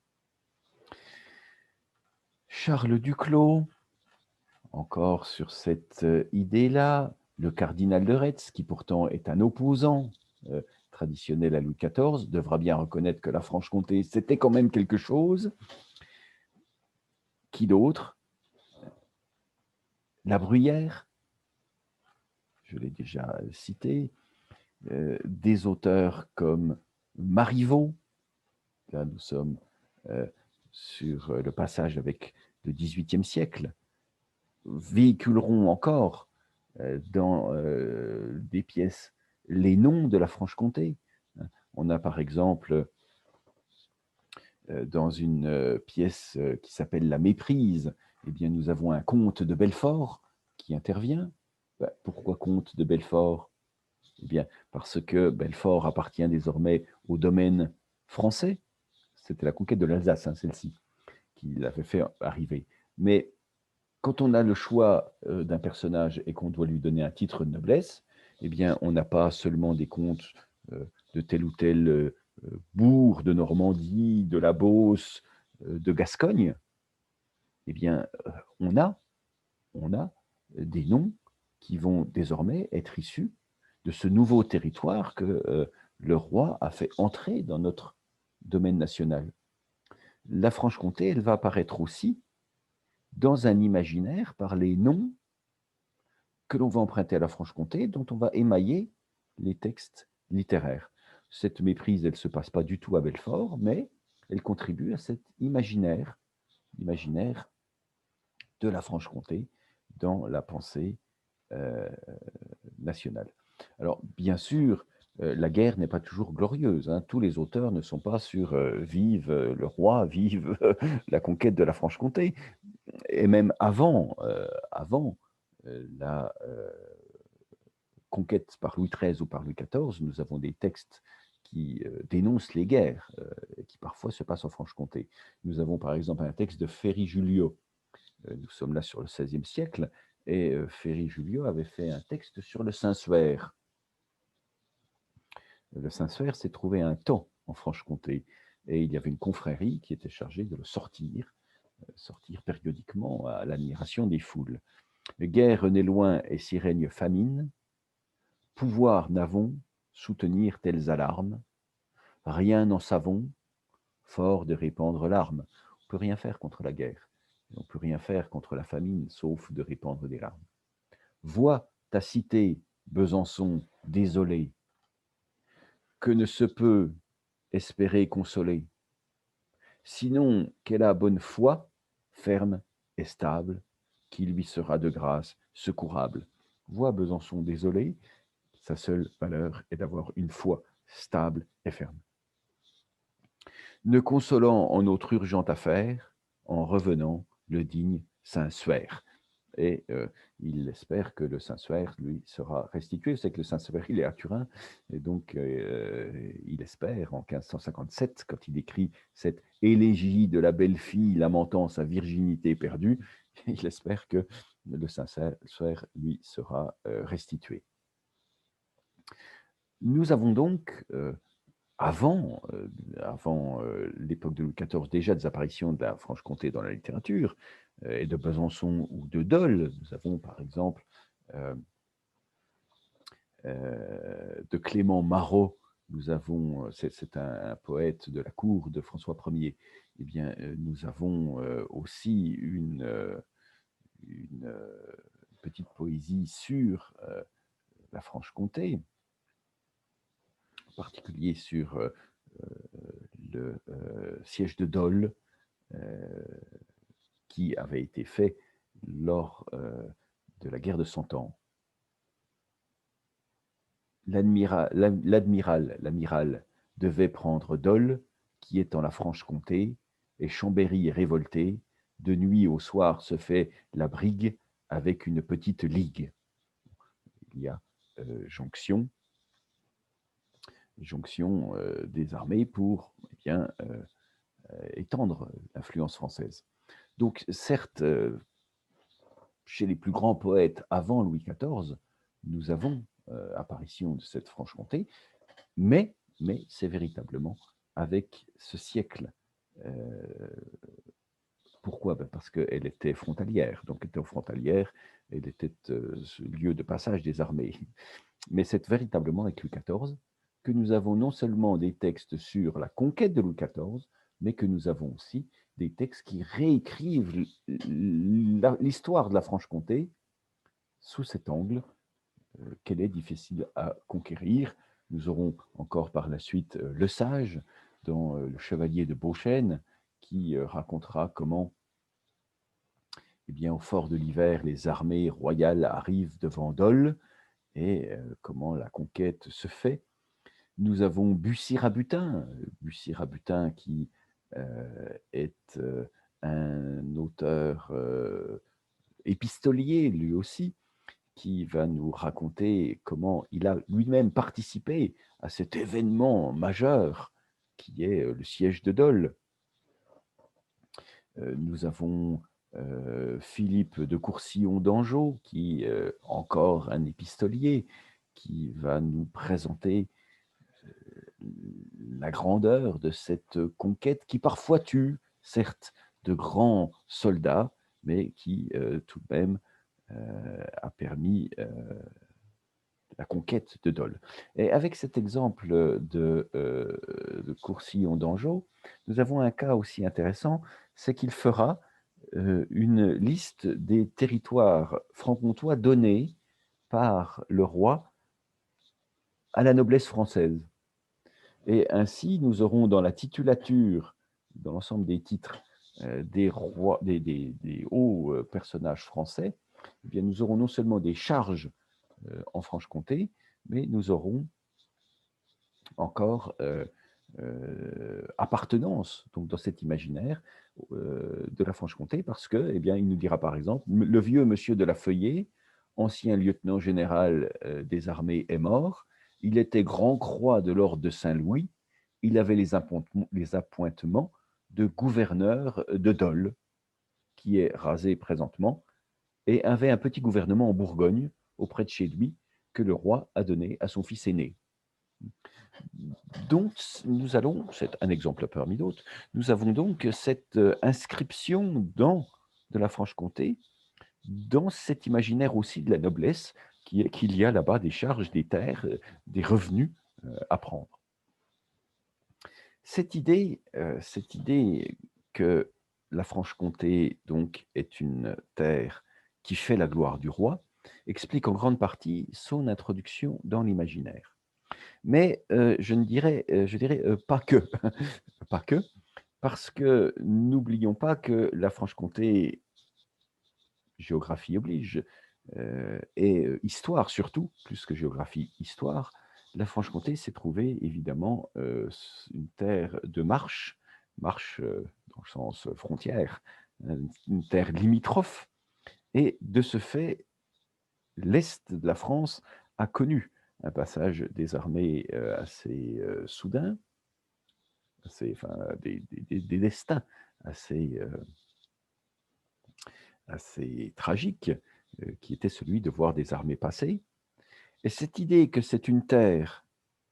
Charles Duclos, encore sur cette idée-là, le cardinal de Retz, qui pourtant est un opposant traditionnel à Louis XIV, devra bien reconnaître que la Franche-Comté, c'était quand même quelque chose. Qui d'autre? La Bruyère, je l'ai déjà cité, des auteurs comme Marivaux, là nous sommes sur le passage avec le XVIIIe siècle, véhiculeront encore dans des pièces les noms de la Franche-Comté. On a par exemple dans une pièce qui s'appelle La Méprise, eh bien, nous avons un comte de Belfort qui intervient. Pourquoi comte de Belfort? Eh bien, parce que Belfort appartient désormais au domaine français. C'était la conquête de l'Alsace, hein, celle-ci, qui l'avait fait arriver. Mais quand on a le choix d'un personnage et qu'on doit lui donner un titre de noblesse, eh bien, on n'a pas seulement des comtes de tel ou tel bourg de Normandie, de la Beauce, de Gascogne. Eh bien, on a des noms qui vont désormais être issus de ce nouveau territoire que le roi a fait entrer dans notre domaine national. La Franche-Comté, elle va apparaître aussi dans un imaginaire par les noms que l'on va emprunter à la Franche-Comté, dont on va émailler les textes littéraires. Cette méprise, elle ne se passe pas du tout à Belfort, mais elle contribue à cet imaginaire de la Franche-Comté dans la pensée nationale. Alors, bien sûr, la guerre n'est pas toujours glorieuse, hein. Tous les auteurs ne sont pas sur vive le roi, vive la conquête de la Franche-Comté. Et même avant la conquête par Louis XIII ou par Louis XIV, nous avons des textes qui dénoncent les guerres, qui parfois se passent en Franche-Comté. Nous avons par exemple un texte de Ferry Julio. Nous sommes là sur le XVIe siècle, et Ferry Julio avait fait un texte sur le Saint-Suaire. Le Saint-Suaire s'est trouvé un temps en Franche-Comté, et il y avait une confrérie qui était chargée de le sortir périodiquement à l'admiration des foules. Guerre n'est loin et s'y règne famine, pouvoir n'avons, soutenir telles alarmes, rien n'en savons, fort de répandre l'arme. On ne peut rien faire contre la guerre, on ne peut rien faire contre la famine, sauf de répandre des larmes. Vois ta cité, Besançon, désolée, que ne se peut espérer consoler, sinon qu'elle a bonne foi, ferme et stable, qui lui sera de grâce secourable. Vois Besançon désolé, sa seule valeur est d'avoir une foi stable et ferme. Ne consolant en notre urgente affaire, en revenant, le digne Saint-Suaire. Et il espère que le Saint-Suaire lui sera restitué. C'est que le Saint-Suaire, il est à Turin, et donc il espère, en 1557, quand il écrit cette élégie de la belle fille lamentant sa virginité perdue, il espère que le Saint-Suaire lui sera restitué. Nous avons donc, avant, l'époque de Louis XIV, déjà des apparitions de la Franche-Comté dans la littérature, et de Besançon ou de Dole. Nous avons par exemple de Clément Marot, nous avons, c'est un poète de la cour de François Ier. Eh bien, nous avons aussi une petite poésie sur la Franche-Comté, en particulier sur le siège de Dole, qui avait été fait lors de la guerre de Cent Ans. L'amiral devait prendre Dole, qui est en la Franche-Comté, et Chambéry est révolté. De nuit au soir se fait la brigue avec une petite ligue. Il y a jonction des armées pour bien, étendre l'influence française. Donc, certes, chez les plus grands poètes avant Louis XIV, nous avons apparition de cette Franche-Comté, mais c'est véritablement avec ce siècle. Pourquoi? Parce qu'elle était frontalière, donc étant frontalière, elle était ce lieu de passage des armées. Mais c'est véritablement avec Louis XIV que nous avons non seulement des textes sur la conquête de Louis XIV, mais que nous avons aussi des textes qui réécrivent l'histoire de la Franche-Comté sous cet angle qu'elle est difficile à conquérir. Nous aurons encore par la suite Le Sage, dans Le Chevalier de Beauchesne, qui racontera comment, eh bien, au fort de l'hiver, les armées royales arrivent devant Dole et comment la conquête se fait. Nous avons Bussy-Rabutin qui est un auteur épistolier, lui aussi, qui va nous raconter comment il a lui-même participé à cet événement majeur qui est le siège de Dole. Nous avons Philippe de Courcillon d'Anjou, qui est encore un épistolier, qui va nous présenter la grandeur de cette conquête qui parfois tue, certes, de grands soldats, mais qui tout de même a permis la conquête de Dole. Et avec cet exemple de Courcillon d'Anjou, nous avons un cas aussi intéressant, c'est qu'il fera une liste des territoires franc-comtois donnés par le roi à la noblesse française. Et ainsi, nous aurons dans la titulature, dans l'ensemble des titres des rois, des hauts personnages français, eh bien, nous aurons non seulement des charges en Franche-Comté, mais nous aurons encore appartenance donc, dans cet imaginaire de la Franche-Comté, parce que, eh bien, il nous dira par exemple, le vieux monsieur de la Feuillée, ancien lieutenant général des armées, est mort. Il était grand-croix de l'ordre de Saint-Louis. Il avait les appointements de gouverneur de Dole, qui est rasé présentement, et avait un petit gouvernement en Bourgogne, auprès de chez lui, que le roi a donné à son fils aîné. Donc, nous allons, c'est un exemple parmi d'autres, nous avons donc cette inscription de la Franche-Comté, dans cet imaginaire aussi de la noblesse, qu'il y a là-bas des charges, des terres, des revenus à prendre. Cette idée que la Franche-Comté donc est une terre qui fait la gloire du roi explique en grande partie son introduction dans l'imaginaire. Mais je dirais pas que, pas que, parce que n'oublions pas que la Franche-Comté, géographie oblige, et histoire surtout, plus que géographie, histoire, la Franche-Comté s'est trouvée évidemment, une terre de marche, marche, dans le sens frontière, une terre limitrophe et de ce fait, l'est de la France a connu un passage des armées, assez, soudain, assez enfin, des destins assez, assez tragiques, qui était celui de voir des armées passer. Et cette idée que c'est une terre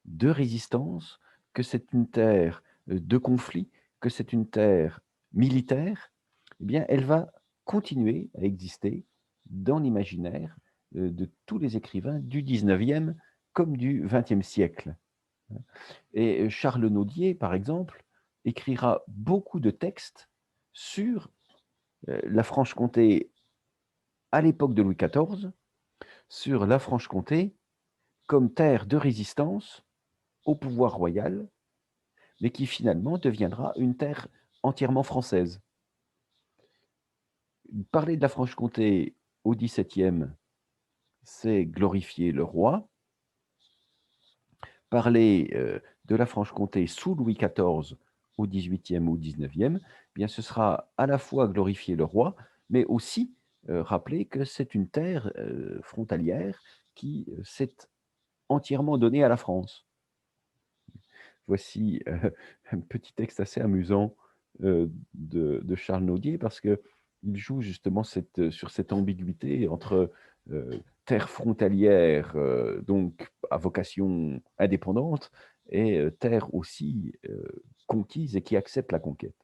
de résistance, que c'est une terre, de conflit, que c'est une terre militaire, eh bien, elle va continuer à exister dans l'imaginaire, de tous les écrivains du 19e comme du 20e siècle. Et Charles Nodier, par exemple, écrira beaucoup de textes sur, la Franche-Comté à l'époque de Louis XIV, sur la Franche-Comté comme terre de résistance au pouvoir royal, mais qui finalement deviendra une terre entièrement française. Parler de la Franche-Comté au XVIIe, c'est glorifier le roi. Parler, de la Franche-Comté sous Louis XIV au XVIIIe ou XIXe, bien ce sera à la fois glorifier le roi, mais aussi, rappeler que c'est une terre, frontalière qui, s'est entièrement donnée à la France. Voici, un petit texte assez amusant, de Charles Nodier parce qu'il joue justement sur cette ambiguïté entre, terre frontalière, donc à vocation indépendante et terre aussi, conquise et qui accepte la conquête.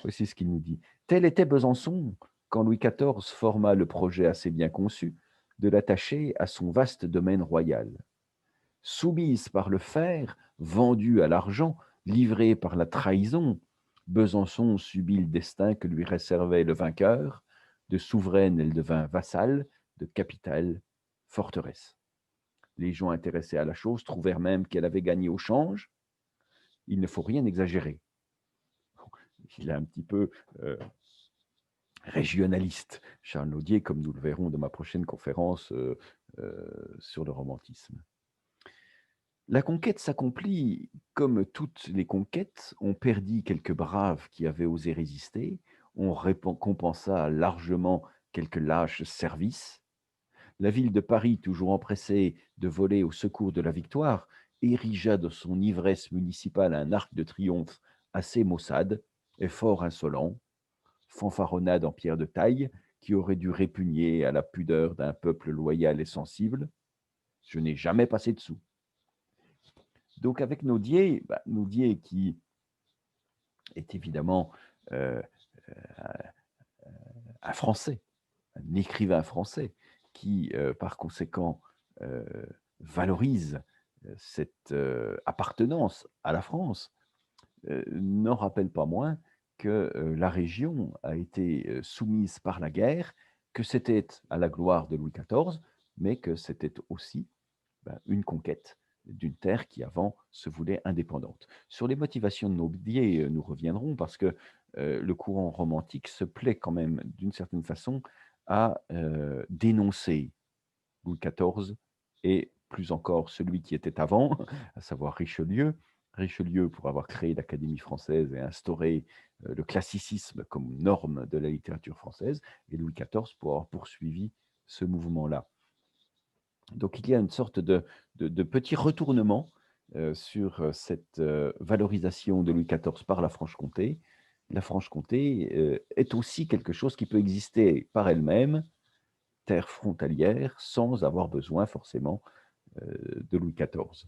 Voici ce qu'il nous dit: «Tel était Besançon quand Louis XIV forma le projet assez bien conçu de l'attacher à son vaste domaine royal. Soumise par le fer, vendue à l'argent, livrée par la trahison, Besançon subit le destin que lui réservait le vainqueur. De souveraine, elle devint vassale, de capitale, forteresse. Les gens intéressés à la chose trouvèrent même qu'elle avait gagné au change. Il ne faut rien exagérer.» Il est un petit peu régionaliste, Charles Nodier, comme nous le verrons dans ma prochaine conférence sur le romantisme. La conquête s'accomplit comme toutes les conquêtes. On perdit quelques braves qui avaient osé résister. On récompensa largement quelques lâches services. La ville de Paris, toujours empressée de voler au secours de la victoire, érigea de son ivresse municipale un arc de triomphe assez maussade et fort insolent, fanfaronnade en pierre de taille, qui aurait dû répugner à la pudeur d'un peuple loyal et sensible. Je n'ai jamais passé dessous. Donc avec Nodier, Nodier qui est évidemment euh, un Français, un écrivain français, qui par conséquent euh, valorise cette appartenance à la France, n'en rappelle pas moins que la région a été soumise par la guerre, que c'était à la gloire de Louis XIV, mais que c'était aussi une conquête d'une terre qui avant se voulait indépendante. Sur les motivations de Nodier, nous reviendrons parce que le courant romantique se plaît quand même d'une certaine façon à dénoncer Louis XIV et plus encore celui qui était avant, à savoir Richelieu. Richelieu pour avoir créé l'Académie française et instauré le classicisme comme norme de la littérature française, et Louis XIV pour avoir poursuivi ce mouvement-là. Donc il y a une sorte de petit retournement sur cette valorisation de Louis XIV par la Franche-Comté. La Franche-Comté est aussi quelque chose qui peut exister par elle-même, terre frontalière, sans avoir besoin forcément de Louis XIV.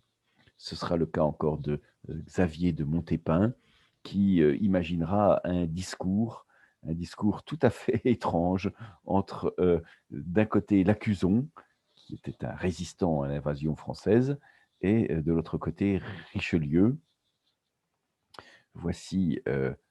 Ce sera le cas encore de Xavier de Montépin, qui imaginera un discours tout à fait étrange entre d'un côté l'Accuzon, qui était un résistant à l'invasion française, et de l'autre côté Richelieu. Voici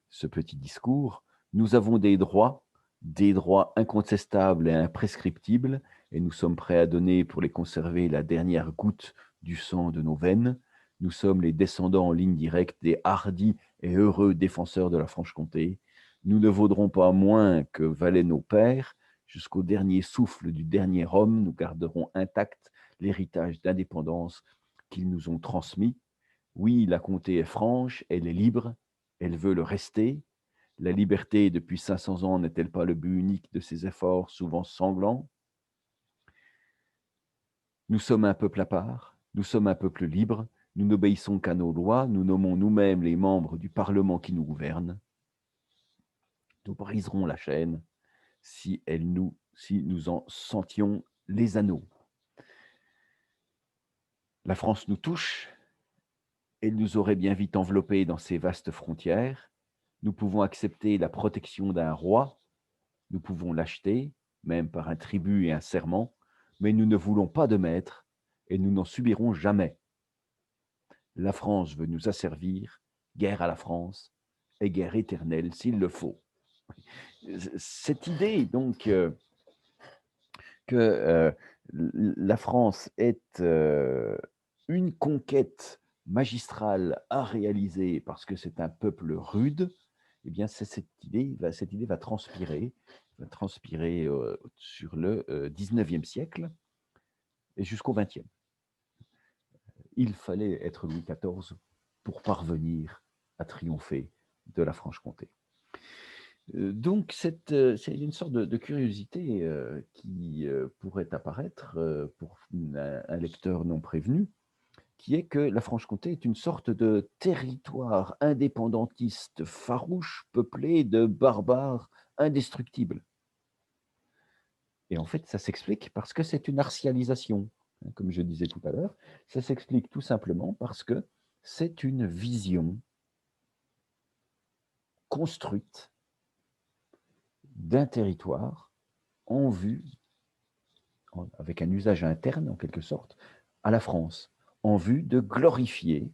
ce petit discours. Nous avons des droits incontestables et imprescriptibles, et nous sommes prêts à donner pour les conserver la dernière goutte du sang de nos veines. Nous sommes les descendants en ligne directe des hardis et heureux défenseurs de la Franche-Comté. Nous ne vaudrons pas moins que valaient nos pères. jusqu'au dernier souffle du dernier homme, nous garderons intact l'héritage d'indépendance qu'ils nous ont transmis. Oui, la comté est franche, elle est libre, elle veut le rester. La liberté, depuis 500 ans, n'est-elle pas le but unique de ses efforts, souvent sanglants? Nous sommes un peuple à part, nous sommes un peuple libre, nous n'obéissons qu'à nos lois, nous nommons nous-mêmes les membres du Parlement qui nous gouverne. Nous briserons la chaîne si nous en sentions les anneaux. La France nous touche, elle nous aurait bien vite enveloppés dans ses vastes frontières. Nous pouvons accepter la protection d'un roi, nous pouvons l'acheter, même par un tribut et un serment, mais nous ne voulons pas de maître et nous n'en subirons jamais. La France veut nous asservir, guerre à la France et guerre éternelle s'il le faut. Cette idée, donc, que la France est une conquête magistrale à réaliser parce que c'est un peuple rude, eh bien, cette idée va transpirer sur le 19e siècle et jusqu'au 20e. Il fallait être Louis XIV pour parvenir à triompher de la Franche-Comté. Donc, c'est une sorte de curiosité qui pourrait apparaître pour un lecteur non prévenu, qui est que la Franche-Comté est une sorte de territoire indépendantiste farouche, peuplé de barbares indestructibles. Et en fait, ça s'explique parce que c'est une artialisation, hein, comme je disais tout à l'heure. Ça s'explique tout simplement parce que c'est une vision construite d'un territoire en vue, avec un usage interne en quelque sorte, à la France, en vue de glorifier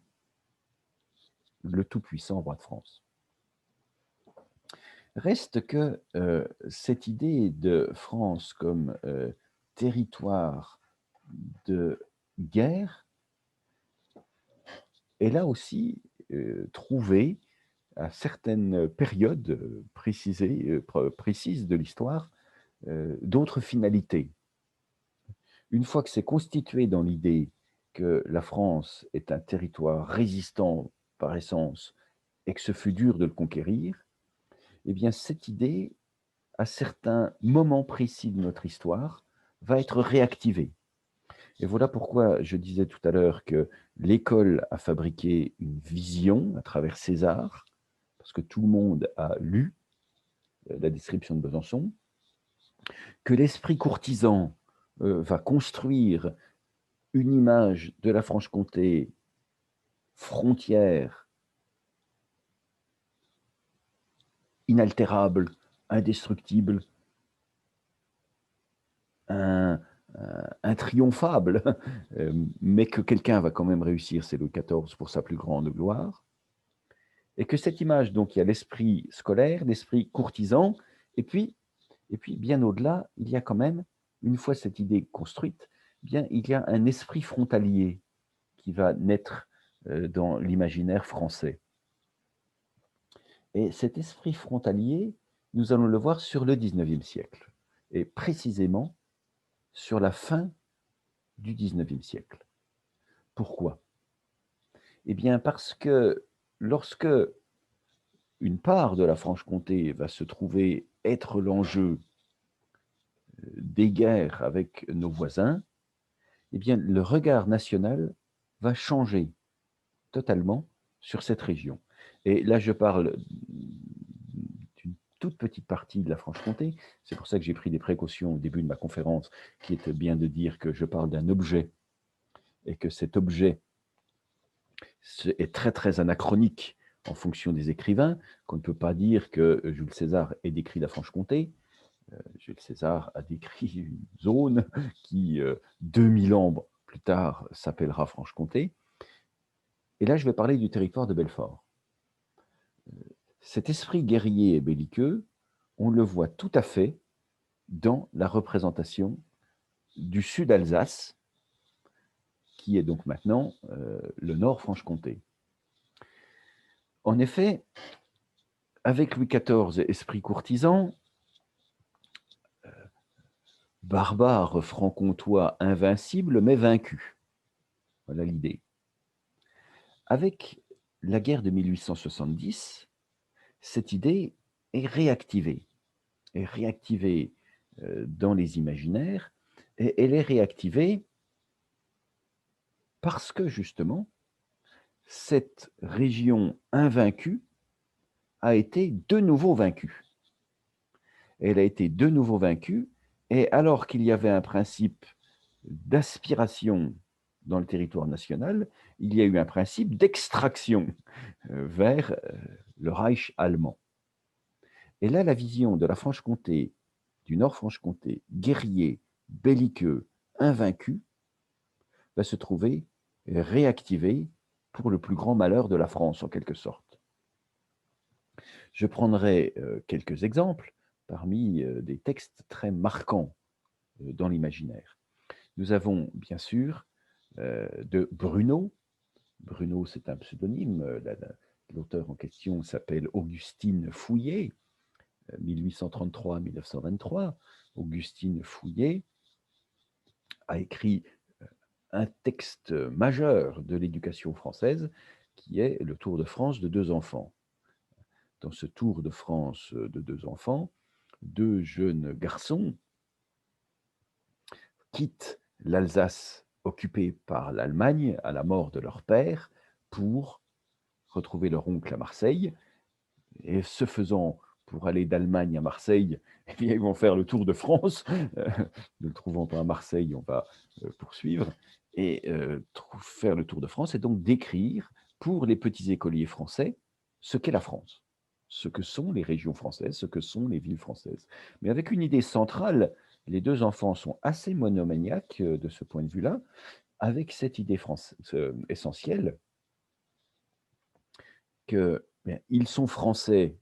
le tout-puissant roi de France. Reste que cette idée de France comme territoire de guerre est là aussi trouvée à certaines périodes précises de l'histoire d'autres finalités. Une fois que c'est constitué dans l'idée que la France est un territoire résistant par essence et que ce fut dur de le conquérir, eh bien cette idée, à certains moments précis de notre histoire, va être réactivée. Et voilà pourquoi je disais tout à l'heure que l'école a fabriqué une vision à travers César, parce que tout le monde a lu la description de Besançon, que l'esprit courtisan va construire une image de la Franche-Comté frontière, inaltérable, indestructible, intriomphable, mais que quelqu'un va quand même réussir, c'est Louis XIV pour sa plus grande gloire, et que cette image, donc, il y a l'esprit scolaire, l'esprit courtisan, et puis bien au-delà, il y a quand même, une fois cette idée construite, bien, il y a un esprit frontalier qui va naître dans l'imaginaire français. Et cet esprit frontalier, nous allons le voir sur le 19e siècle, et précisément sur la fin du 19e siècle. Pourquoi? Eh bien, parce que lorsque une part de la Franche-Comté va se trouver être l'enjeu des guerres avec nos voisins, eh bien, le regard national va changer totalement sur cette région. Et là, je parle d'une toute petite partie de la Franche-Comté. C'est pour ça que j'ai pris des précautions au début de ma conférence, qui était bien de dire que je parle d'un objet et que cet objet est très, très anachronique en fonction des écrivains, qu'on ne peut pas dire que Jules César ait décrit la Franche-Comté. Jules César a décrit une zone qui, 2000 ans plus tard, s'appellera Franche-Comté. Et là, je vais parler du territoire de Belfort. Cet esprit guerrier et belliqueux, on le voit tout à fait dans la représentation du sud Alsace, qui est donc maintenant le nord Franche-Comté. En effet, avec Louis XIV, esprit courtisan, barbare franc-comtois invincible mais vaincu. Voilà l'idée. Avec la guerre de 1870, cette idée est réactivée, dans les imaginaires, et elle est réactivée parce que justement, cette région invaincue a été de nouveau vaincue. Elle a été de nouveau vaincue, et alors qu'il y avait un principe d'aspiration dans le territoire national, il y a eu un principe d'extraction vers le Reich allemand. Et là, la vision de la Franche-Comté, du Nord-Franche-Comté, guerrier, belliqueux, invaincu, va se trouver réactivée pour le plus grand malheur de la France, en quelque sorte. Je prendrai quelques exemples parmi des textes très marquants dans l'imaginaire. Nous avons bien sûr de Bruno. Bruno, c'est un pseudonyme. L'auteur en question s'appelle Augustine Fouillé, 1833-1923. Augustine Fouillé a écrit un texte majeur de l'éducation française qui est le Tour de France de deux enfants. Dans ce Tour de France de deux enfants, deux jeunes garçons quittent l'Alsace occupée par l'Allemagne à la mort de leur père pour retrouver leur oncle à Marseille. Et ce faisant, pour aller d'Allemagne à Marseille, eh bien, ils vont faire le Tour de France. Ne le trouvant pas à Marseille, on va poursuivre. Et faire le Tour de France et donc décrire pour les petits écoliers français ce qu'est la France, ce que sont les régions françaises, ce que sont les villes françaises. Mais avec une idée centrale, les deux enfants sont assez monomaniaques de ce point de vue-là, avec cette idée essentielle qu'ils sont français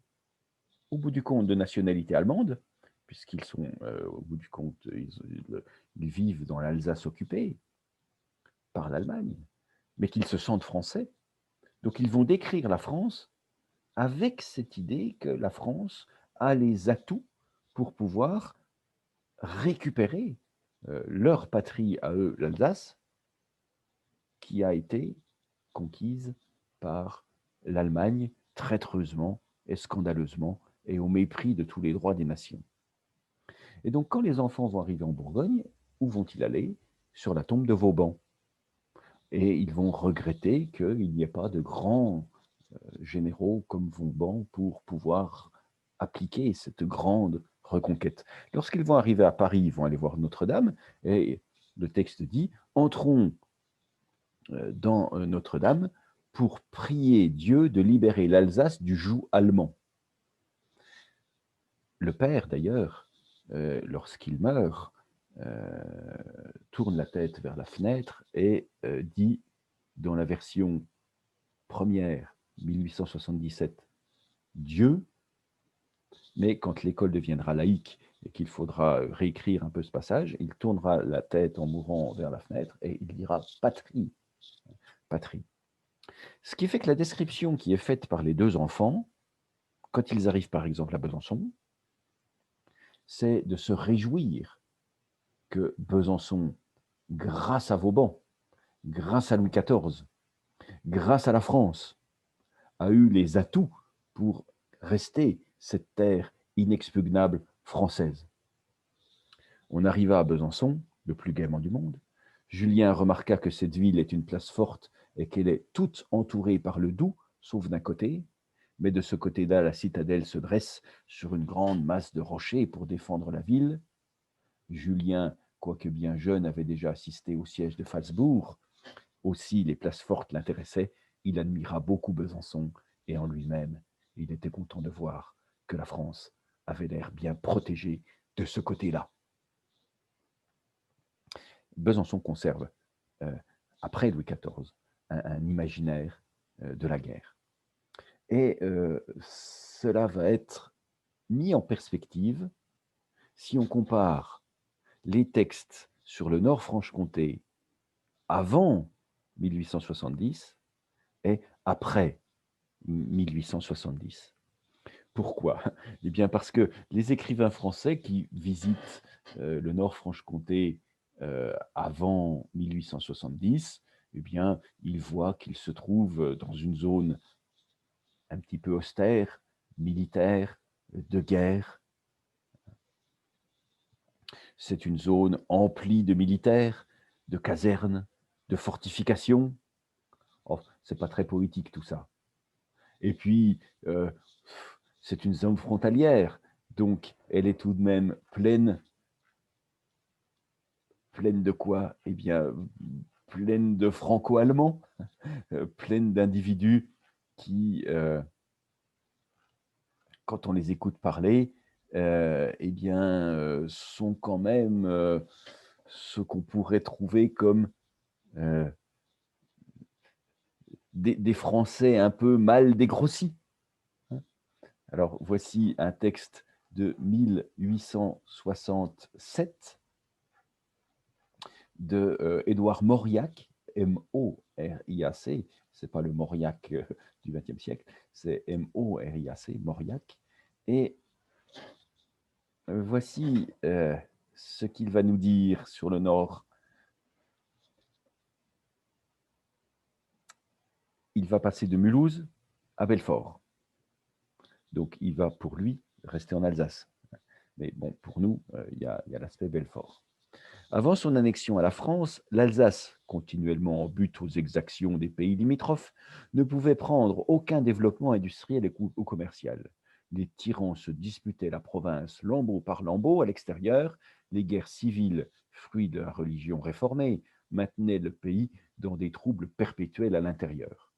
au bout du compte de nationalité allemande, puisqu'ils sont, au bout du compte, ils vivent dans l'Alsace occupée par l'Allemagne, mais qu'ils se sentent français. Donc ils vont décrire la France avec cette idée que la France a les atouts pour pouvoir récupérer leur patrie à eux, l'Alsace, qui a été conquise par l'Allemagne traîtreusement et scandaleusement et au mépris de tous les droits des nations. Et donc, quand les enfants vont arriver en Bourgogne, où vont-ils aller? Sur la tombe de Vauban. Et ils vont regretter qu'il n'y ait pas de grands généraux comme Vauban pour pouvoir appliquer cette grande reconquête. Lorsqu'ils vont arriver à Paris, ils vont aller voir Notre-Dame, et le texte dit « Entrons dans Notre-Dame pour prier Dieu de libérer l'Alsace du joug allemand. » Le père, d'ailleurs, lorsqu'il meurt, tourne la tête vers la fenêtre et dit, dans la version première, 1877, Dieu, mais quand l'école deviendra laïque et qu'il faudra réécrire un peu ce passage, il tournera la tête en mourant vers la fenêtre et il dira patrie, patrie. Ce qui fait que la description qui est faite par les deux enfants, quand ils arrivent par exemple à Besançon, c'est de se réjouir que Besançon, grâce à Vauban, grâce à Louis XIV, grâce à la France, a eu les atouts pour rester cette terre inexpugnable française. On arriva à Besançon, le plus gaiement du monde. Julien remarqua que cette ville est une place forte et qu'elle est toute entourée par le Doubs, sauf d'un côté, mais de ce côté-là, la citadelle se dresse sur une grande masse de rochers pour défendre la ville. Julien, quoique bien jeune, avait déjà assisté au siège de Phalsbourg. Aussi, les places fortes l'intéressaient. Il admira beaucoup Besançon et en lui-même, il était content de voir que la France avait l'air bien protégée de ce côté-là. Besançon conserve, après Louis XIV, un imaginaire de la guerre. Et cela va être mis en perspective si on compare les textes sur le Nord-Franche-Comté avant 1870 et après 1870. Pourquoi? Eh bien, parce que les écrivains français qui visitent le Nord-Franche-Comté avant 1870, eh bien, ils voient qu'ils se trouvent dans une zone un petit peu austère, militaire, de guerre. C'est une zone emplie de militaires, de casernes, de fortifications. Oh, c'est pas très poétique tout ça. Et puis, c'est une zone frontalière, donc elle est tout de même pleine de quoi? Eh bien, pleine de franco-allemands, pleine d'individus qui, quand on les écoute parler, eh bien, sont quand même, ce qu'on pourrait trouver comme, heu, des Français un peu mal dégrossis, hein. Alors voici un texte de 1867 de, Édouard Mauriac, M-O-R-I-A-C, c'est pas le Mauriac, du XXe siècle, c'est M-O-R-I-A-C, Mauriac. Et voici, ce qu'il va nous dire sur le Nord. Il va passer de Mulhouse à Belfort. Donc il va, pour lui, rester en Alsace. Mais bon, pour nous, il y a l'aspect Belfort. Avant son annexion à la France, l'Alsace, continuellement en butte aux exactions des pays limitrophes, ne pouvait prendre aucun développement industriel ou commercial. Les tyrans se disputaient la province lambeau par lambeau à l'extérieur, les guerres civiles, fruits de la religion réformée, maintenaient le pays dans des troubles perpétuels à l'intérieur.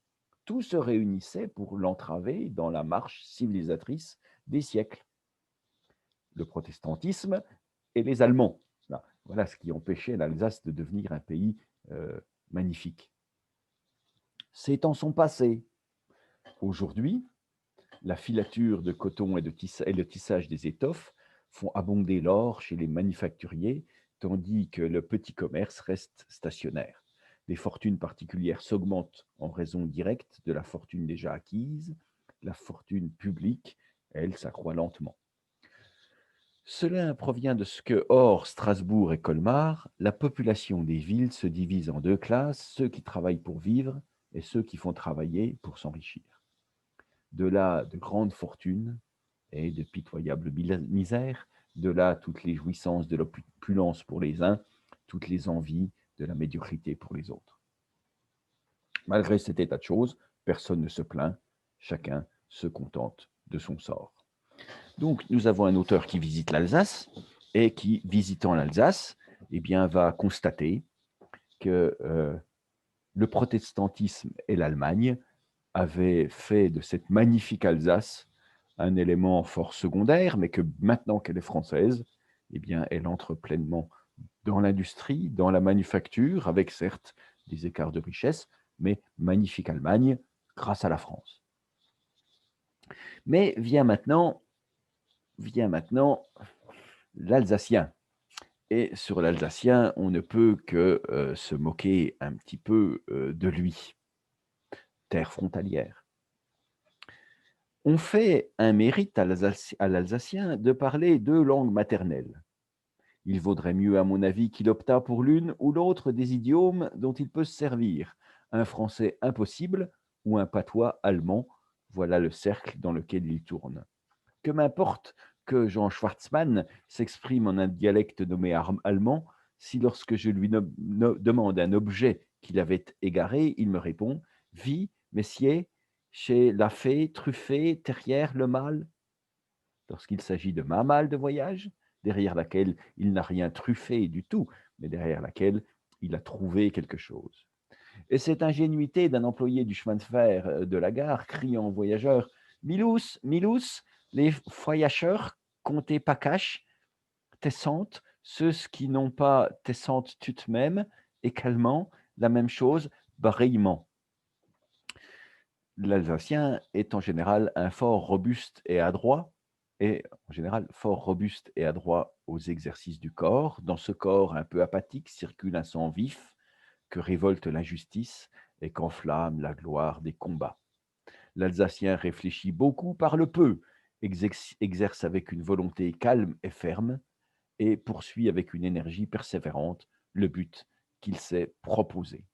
Tout se réunissait pour l'entraver dans la marche civilisatrice des siècles. Le protestantisme et les Allemands. Voilà ce qui empêchait l'Alsace de devenir un pays magnifique. Ces temps sont passés. Aujourd'hui, la filature de coton et le tissage des étoffes font abonder l'or chez les manufacturiers, tandis que le petit commerce reste stationnaire. Les fortunes particulières s'augmentent en raison directe de la fortune déjà acquise. La fortune publique, elle, s'accroît lentement. Cela provient de ce que, hors Strasbourg et Colmar, la population des villes se divise en deux classes, ceux qui travaillent pour vivre et ceux qui font travailler pour s'enrichir. De là de grandes fortunes et de pitoyables misères, de là toutes les jouissances de l'opulence pour les uns, toutes les envies de la médiocrité pour les autres. Malgré cet état de choses, personne ne se plaint, chacun se contente de son sort. Donc, nous avons un auteur qui visite l'Alsace et qui, visitant l'Alsace, eh bien, va constater que le protestantisme et l'Allemagne avaient fait de cette magnifique Alsace un élément fort secondaire, mais que maintenant qu'elle est française, eh bien, elle entre pleinement dans l'industrie, dans la manufacture, avec certes des écarts de richesse, mais magnifique Allemagne grâce à la France. Mais vient maintenant l'alsacien. Et sur l'alsacien, on ne peut que se moquer un petit peu de lui, terre frontalière. On fait un mérite à l'alsacien de parler deux langues maternelles. Il vaudrait mieux, à mon avis, qu'il optât pour l'une ou l'autre des idiomes dont il peut se servir, un français impossible ou un patois allemand. Voilà le cercle dans lequel il tourne. Que m'importe que Jean Schwartzmann s'exprime en un dialecte nommé allemand, si lorsque je lui demande un objet qu'il avait égaré, il me répond: «Vie, messieurs, chez la fée, Truffet, Terrière, le Mal». Lorsqu'il s'agit de ma malle de voyage, derrière laquelle il n'a rien truffé du tout, mais derrière laquelle il a trouvé quelque chose. Et cette ingénuité d'un employé du chemin de fer de la gare criant aux voyageurs: «Milous, Milous, les voyageurs comptez pas cash, tessantes, ceux qui n'ont pas tessantes tout de même, et calmant, la même chose, pareillement». L'Alsacien est en général un fort robuste et adroit, et en général fort robuste et adroit aux exercices du corps. Dans ce corps un peu apathique circule un sang vif que révolte l'injustice et qu'enflamme la gloire des combats. L'Alsacien réfléchit beaucoup par le peu exerce avec une volonté calme et ferme et poursuit avec une énergie persévérante le but qu'il s'est proposé.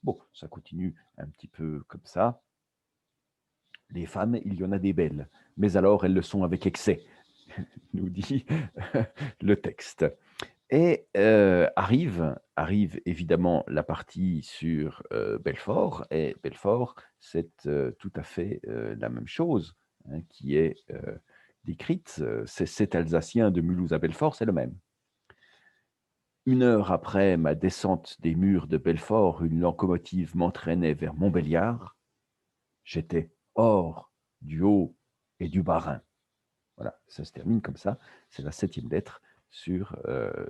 Bon, ça continue un petit peu comme ça. Les femmes, il y en a des belles, mais alors elles le sont avec excès, nous dit le texte. Et arrive évidemment la partie sur, Belfort et Belfort, c'est, tout à fait, la même chose, hein, qui est, décrite, c'est cet Alsacien de Mulhouse à Belfort, c'est le même. 1 heure après ma descente des murs de Belfort, une locomotive m'entraînait vers Montbéliard. J'étais hors du Haut et du Bas-Rhin. Voilà, ça se termine comme ça. C'est la 7e lettre sur,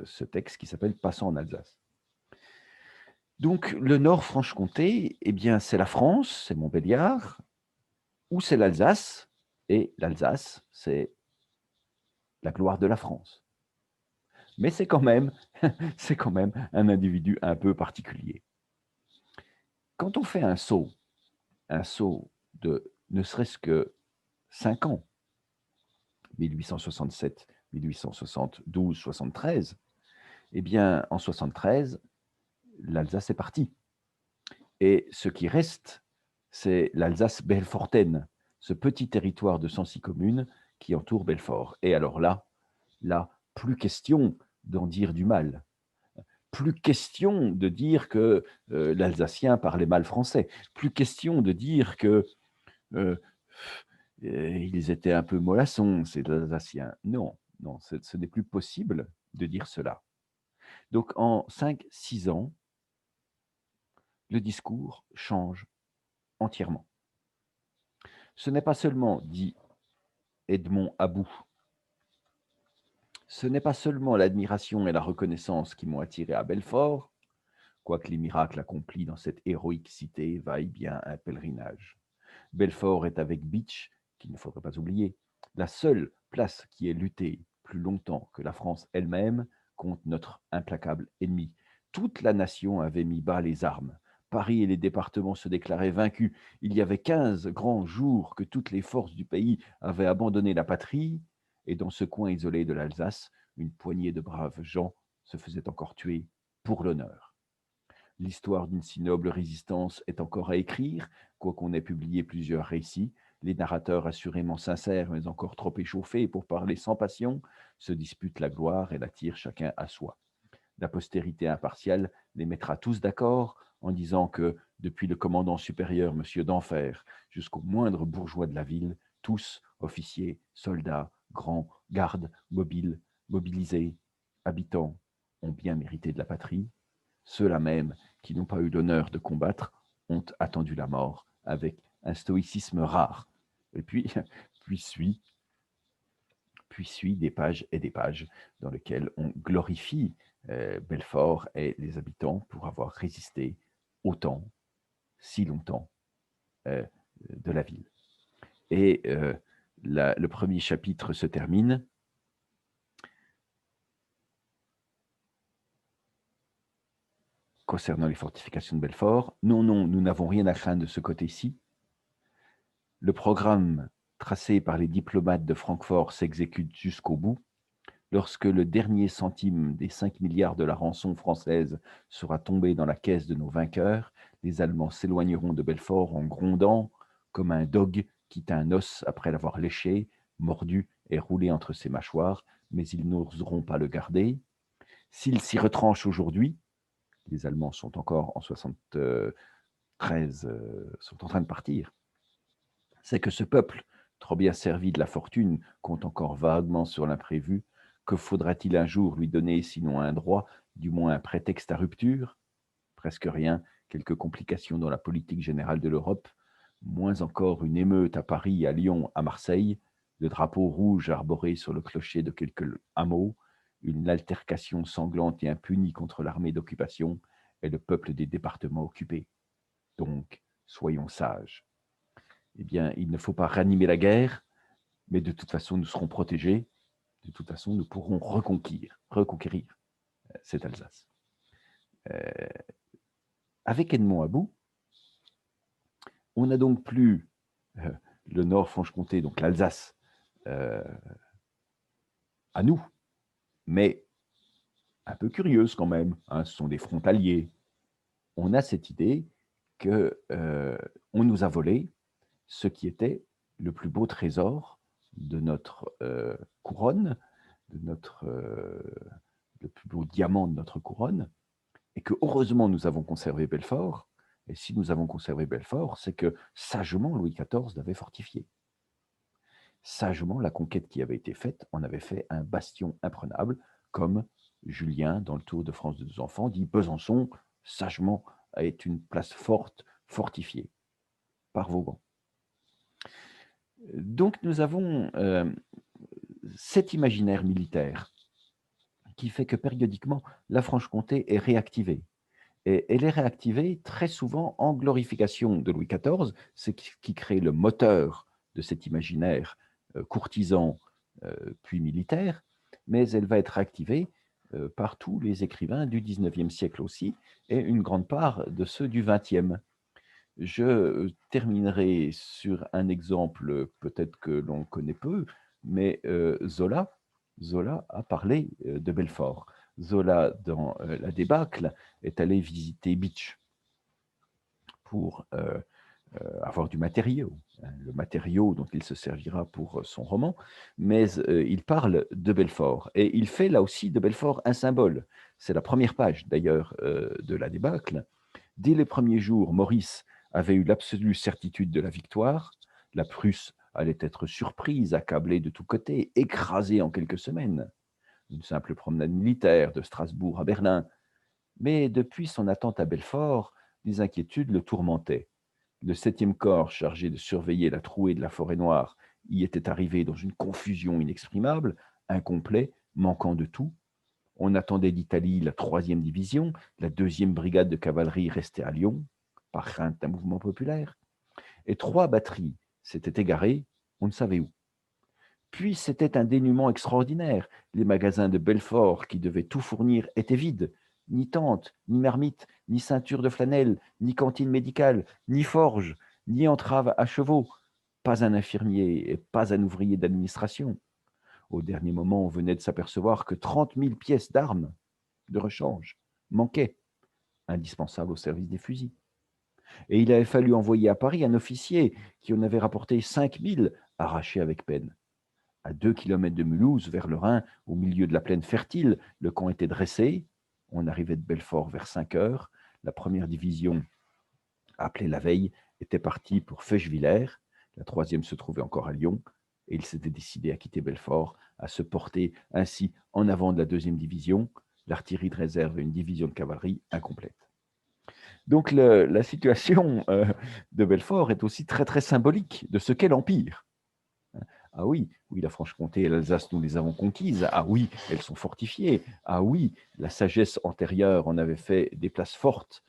ce texte qui s'appelle Passant en Alsace. Donc le Nord Franche-Comté, eh bien, c'est la France, c'est Montbéliard, ou c'est l'Alsace, et l'Alsace, c'est la gloire de la France. Mais c'est quand même c'est quand même un individu un peu particulier. Quand on fait un saut de ne serait-ce que 5 ans, 1867, 1872, 73, eh bien, en 73, l'Alsace est partie. Et ce qui reste, c'est l'Alsace belfortaine, ce petit territoire de 106 communes qui entoure Belfort. Et alors là, plus question d'en dire du mal. Plus question de dire que l'Alsacien parlait mal français. Plus question de dire que euh, ils étaient un peu mollassons, ces Alsaciens. Non, non, ce n'est plus possible de dire cela. Donc en 5-6 ans, le discours change entièrement. Ce n'est pas seulement, dit Edmond About, ce n'est pas seulement l'admiration et la reconnaissance qui m'ont attiré à Belfort, quoique les miracles accomplis dans cette héroïque cité vaillent bien un pèlerinage. Belfort est avec Bitch, qu'il ne faudrait pas oublier, la seule place qui ait lutté plus longtemps que la France elle-même contre notre implacable ennemi. Toute la nation avait mis bas les armes. Paris et les départements se déclaraient vaincus. Il y avait 15 grands jours que toutes les forces du pays avaient abandonné la patrie, et dans ce coin isolé de l'Alsace, une poignée de braves gens se faisaient encore tuer pour l'honneur. L'histoire d'une si noble résistance est encore à écrire, quoiqu'on ait publié plusieurs récits. Les narrateurs assurément sincères, mais encore trop échauffés pour parler sans passion, se disputent la gloire et la tirent chacun à soi. La postérité impartiale les mettra tous d'accord en disant que, depuis le commandant supérieur, M. d'Enfer, jusqu'au moindre bourgeois de la ville, tous, officiers, soldats, grands, gardes, mobiles, mobilisés, habitants, ont bien mérité de la patrie. Ceux-là même qui n'ont pas eu l'honneur de combattre ont attendu la mort avec un stoïcisme rare. Et puis, puis suit, puis suit des pages et des pages dans lesquelles on glorifie Belfort et les habitants pour avoir résisté autant, si longtemps, euh, de la ville. Et le premier chapitre se termine. Concernant les fortifications de Belfort, non, non, nous n'avons rien à craindre de ce côté-ci. Le programme tracé par les diplomates de Francfort s'exécute jusqu'au bout. Lorsque le dernier centime des 5 milliards de la rançon française sera tombé dans la caisse de nos vainqueurs, les Allemands s'éloigneront de Belfort en grondant comme un dogue quitte un os après l'avoir léché, mordu et roulé entre ses mâchoires, mais ils n'oseront pas le garder. S'ils s'y retranchent aujourd'hui, les Allemands sont encore en 73, sont en train de partir, c'est que ce peuple, trop bien servi de la fortune, compte encore vaguement sur l'imprévu. Que faudra-t-il un jour lui donner, sinon un droit, du moins un prétexte à rupture? Presque rien, quelques complications dans la politique générale de l'Europe, moins encore une émeute à Paris, à Lyon, à Marseille, le drapeau rouge arboré sur le clocher de quelques hameaux, une altercation sanglante et impunie contre l'armée d'occupation et le peuple des départements occupés. Donc, soyons sages. Eh bien, il ne faut pas ranimer la guerre, mais de toute façon, nous serons protégés. De toute façon, nous pourrons reconquérir cette Alsace. Euh, avec Edmond About, on n'a donc plus le Nord Franche-Comté, donc l'Alsace, euh, à nous, mais un peu curieuse quand même, hein, ce sont des frontaliers. On a cette idée que, on nous a volé ce qui était le plus beau trésor de notre, couronne, de notre, le plus beau diamant de notre couronne, et que heureusement nous avons conservé Belfort. Et si nous avons conservé Belfort, c'est que sagement Louis XIV l'avait fortifié. Sagement, la conquête qui avait été faite en avait fait un bastion imprenable, comme Julien, dans le Tour de France de deux enfants, dit Besançon, sagement, est une place forte, fortifiée par Vauban. Donc nous avons cet imaginaire militaire qui fait que périodiquement, la Franche-Comté est réactivée. Et elle est réactivée très souvent en glorification de Louis XIV, ce qui crée le moteur de cet imaginaire courtisan puis militaire, mais elle va être réactivée par tous les écrivains du XIXe siècle aussi, et une grande part de ceux du XXe. Je terminerai sur un exemple peut-être que l'on connaît peu, mais Zola a parlé de Belfort. Zola, dans La débâcle, est allé visiter Bitche pour avoir du matériau, hein, le matériau dont il se servira pour son roman, mais il parle de Belfort. Et il fait là aussi de Belfort un symbole. C'est la première page d'ailleurs de La débâcle. Dès les premiers jours, Maurice avait eu l'absolue certitude de la victoire. La Prusse allait être surprise, accablée de tous côtés, écrasée en quelques semaines. Une simple promenade militaire de Strasbourg à Berlin. Mais depuis son attente à Belfort, des inquiétudes le tourmentaient. Le 7e corps, chargé de surveiller la trouée de la forêt noire, y était arrivé dans une confusion inexprimable, incomplet, manquant de tout. On attendait d'Italie la 3e division, la 2e brigade de cavalerie restait à Lyon, par crainte d'un mouvement populaire, et 3 batteries s'étaient égarées, on ne savait où. Puis c'était un dénuement extraordinaire. Les magasins de Belfort, qui devaient tout fournir, étaient vides. Ni tente, ni marmite, ni ceinture de flanelle, ni cantine médicale, ni forge, ni entrave à chevaux. Pas un infirmier et pas un ouvrier d'administration. Au dernier moment, on venait de s'apercevoir que 30 000 pièces d'armes de rechange manquaient, indispensables au service des fusils. Et il avait fallu envoyer à Paris un officier qui en avait rapporté 5 000, arrachés avec peine. À 2 kilomètres de Mulhouse, vers le Rhin, au milieu de la plaine fertile, le camp était dressé. On arrivait de Belfort vers 5 heures. La première division, appelée la veille, était partie pour Feuchwiller. La 3e se trouvait encore à Lyon. Et il s'était décidé à quitter Belfort, à se porter ainsi en avant de la 2e division, l'artillerie de réserve et une division de cavalerie incomplète. Donc la situation de Belfort est aussi très très symbolique de ce qu'est l'Empire. Ah oui, oui, la Franche-Comté et l'Alsace, nous les avons conquises. Ah oui, elles sont fortifiées. Ah oui, la sagesse antérieure en avait fait des places fortes,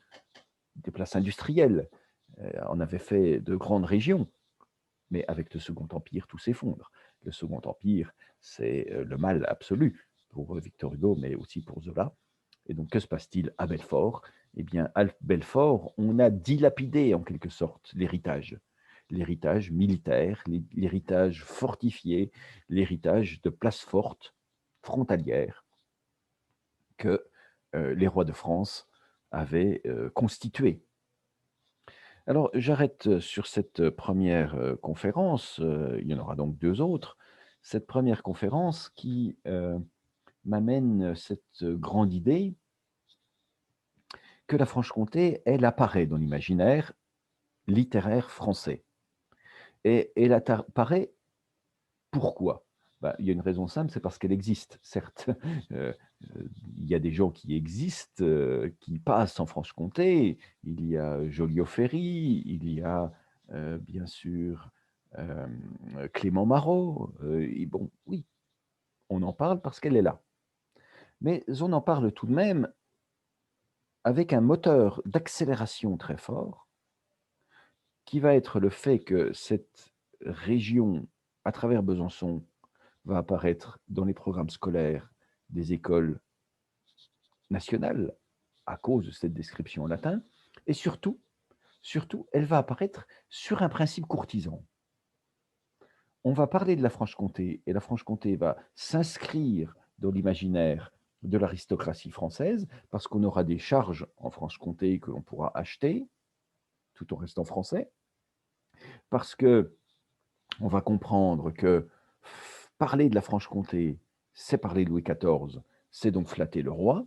des places industrielles, en avait fait de grandes régions. Mais avec le Second Empire, tout s'effondre. Le Second Empire, c'est le mal absolu pour Victor Hugo, mais aussi pour Zola. Et donc, que se passe-t-il à Belfort? Eh bien, à Belfort, on a dilapidé en quelque sorte l'héritage militaire, l'héritage fortifié, l'héritage de places fortes, frontalières, que les rois de France avaient constituées. Alors, j'arrête sur cette première conférence, il y en aura donc 2 autres. Cette première conférence qui m'amène cette grande idée que la Franche-Comté, elle apparaît dans l'imaginaire littéraire français. Et elle apparaît pourquoi? Bah, il y a une raison simple, c'est parce qu'elle existe. Certes, heu, il y a des gens qui existent, qui passent en Franche-Comté. Il y a Joliot-Ferry, il y a, bien sûr, Clément Marot, et bon, oui, on en parle parce qu'elle est là. Mais on en parle tout de même avec un moteur d'accélération très fort, qui va être le fait que cette région, à travers Besançon, va apparaître dans les programmes scolaires des écoles nationales à cause de cette description en latin, et surtout, elle va apparaître sur un principe courtisan. on va parler de la Franche-Comté et la Franche-Comté va s'inscrire dans l'imaginaire de l'aristocratie française parce qu'on aura des charges en Franche-Comté que l'on pourra acheter tout en restant français, parce que on va comprendre que parler de la Franche-Comté, c'est parler de Louis XIV, c'est donc flatter le roi.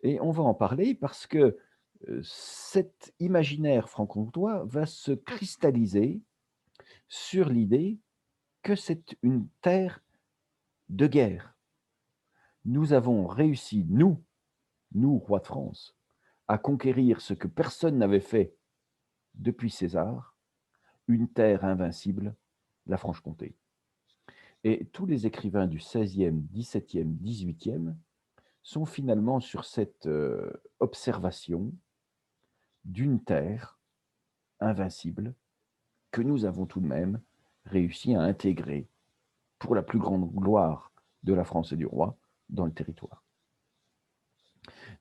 Et on va en parler parce que cet imaginaire franc-comtois va se cristalliser sur l'idée que c'est une terre de guerre. Nous avons réussi, nous, rois de France, à conquérir ce que personne n'avait fait depuis César, une terre invincible, la Franche-Comté. Et tous les écrivains du XVIe, XVIIe, XVIIIe sont finalement sur cette observation d'une terre invincible que nous avons tout de même réussi à intégrer pour la plus grande gloire de la France et du roi dans le territoire.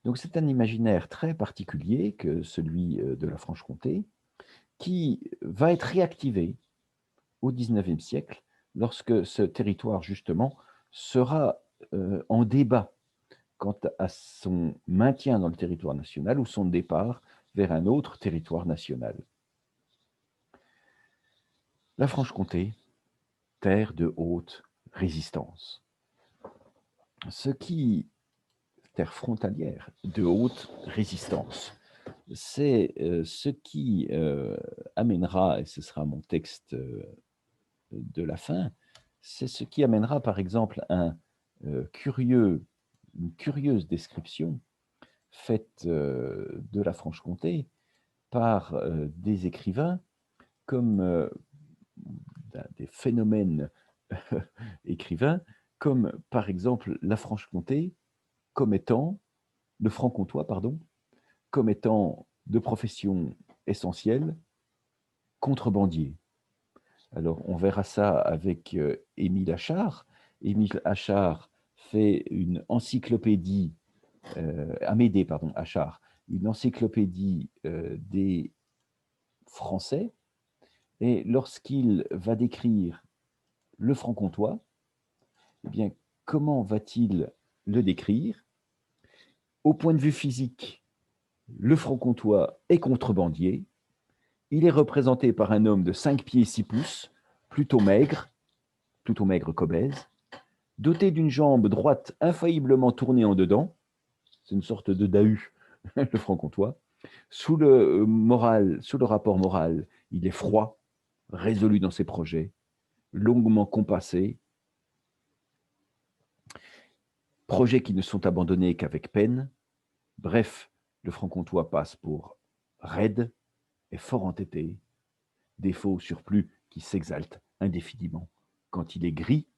Donc c'est un imaginaire très particulier que celui de la Franche-Comté qui va être réactivé au XIXe siècle lorsque ce territoire justement sera en débat quant à son maintien dans le territoire national ou son départ vers un autre territoire national. La Franche-Comté, terre de haute résistance. Terre frontalière de haute résistance, c'est ce qui amènera, et ce sera mon texte de la fin, c'est ce qui amènera par exemple une curieuse description faite de la Franche-Comté par des écrivains comme des phénomènes écrivains, comme par exemple la Franche-Comté comme étant, le franc-comtois, pardon, comme étant de profession essentielle, contrebandier. Alors, on verra ça avec Émile Achard. Émile Achard fait une encyclopédie, Amédée, pardon, Achard, une encyclopédie des Français. Et lorsqu'il va décrire le franc-comtois, eh bien, comment va-t-il le décrire? Au point de vue physique, le franc-comtois est contrebandier. Il est représenté par un homme de 5 pieds 6 pouces, plutôt maigre qu'obèse, doté d'une jambe droite infailliblement tournée en dedans, c'est une sorte de Dahu, le franc-comtois. Sous le rapport moral, il est froid, résolu dans ses projets, longuement compassé, projets qui ne sont abandonnés qu'avec peine. Bref, le franc-comtois passe pour raide et fort entêté, défaut au surplus qui s'exalte indéfiniment quand il est gris,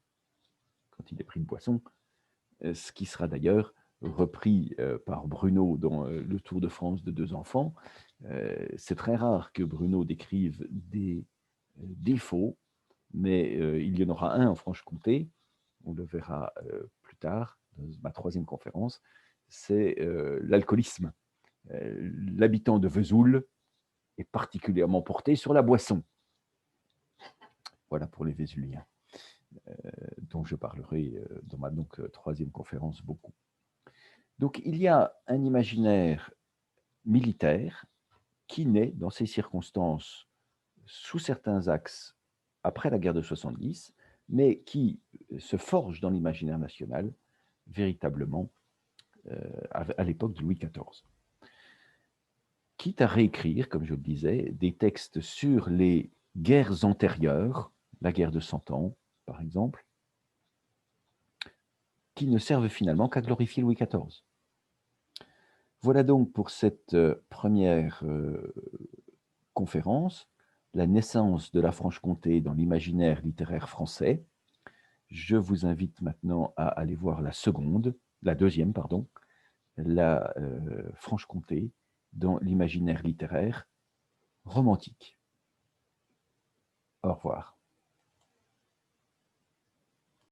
quand il est pris de poisson, ce qui sera d'ailleurs repris par Bruno dans le Tour de France de 2 enfants. C'est très rare que Bruno décrive des défauts, mais il y en aura un en Franche-Comté, on le verra plus tard dans ma 3e conférence, c'est l'alcoolisme. L'habitant de Vesoul est particulièrement porté sur la boisson. Voilà pour les Vésuliens, dont je parlerai dans ma 3e conférence beaucoup. Donc il y a un imaginaire militaire qui naît dans ces circonstances sous certains axes après la guerre de 70, mais qui se forge dans l'imaginaire national véritablement à l'époque de Louis XIV. Quitte à réécrire, comme je le disais, des textes sur les guerres antérieures, la guerre de 100 ans, par exemple, qui ne servent finalement qu'à glorifier Louis XIV. Voilà donc pour cette première conférence, la naissance de la Franche-Comté dans l'imaginaire littéraire français. Je vous invite maintenant à aller voir la deuxième, pardon, la Franche-Comté dans l'imaginaire littéraire romantique. Au revoir.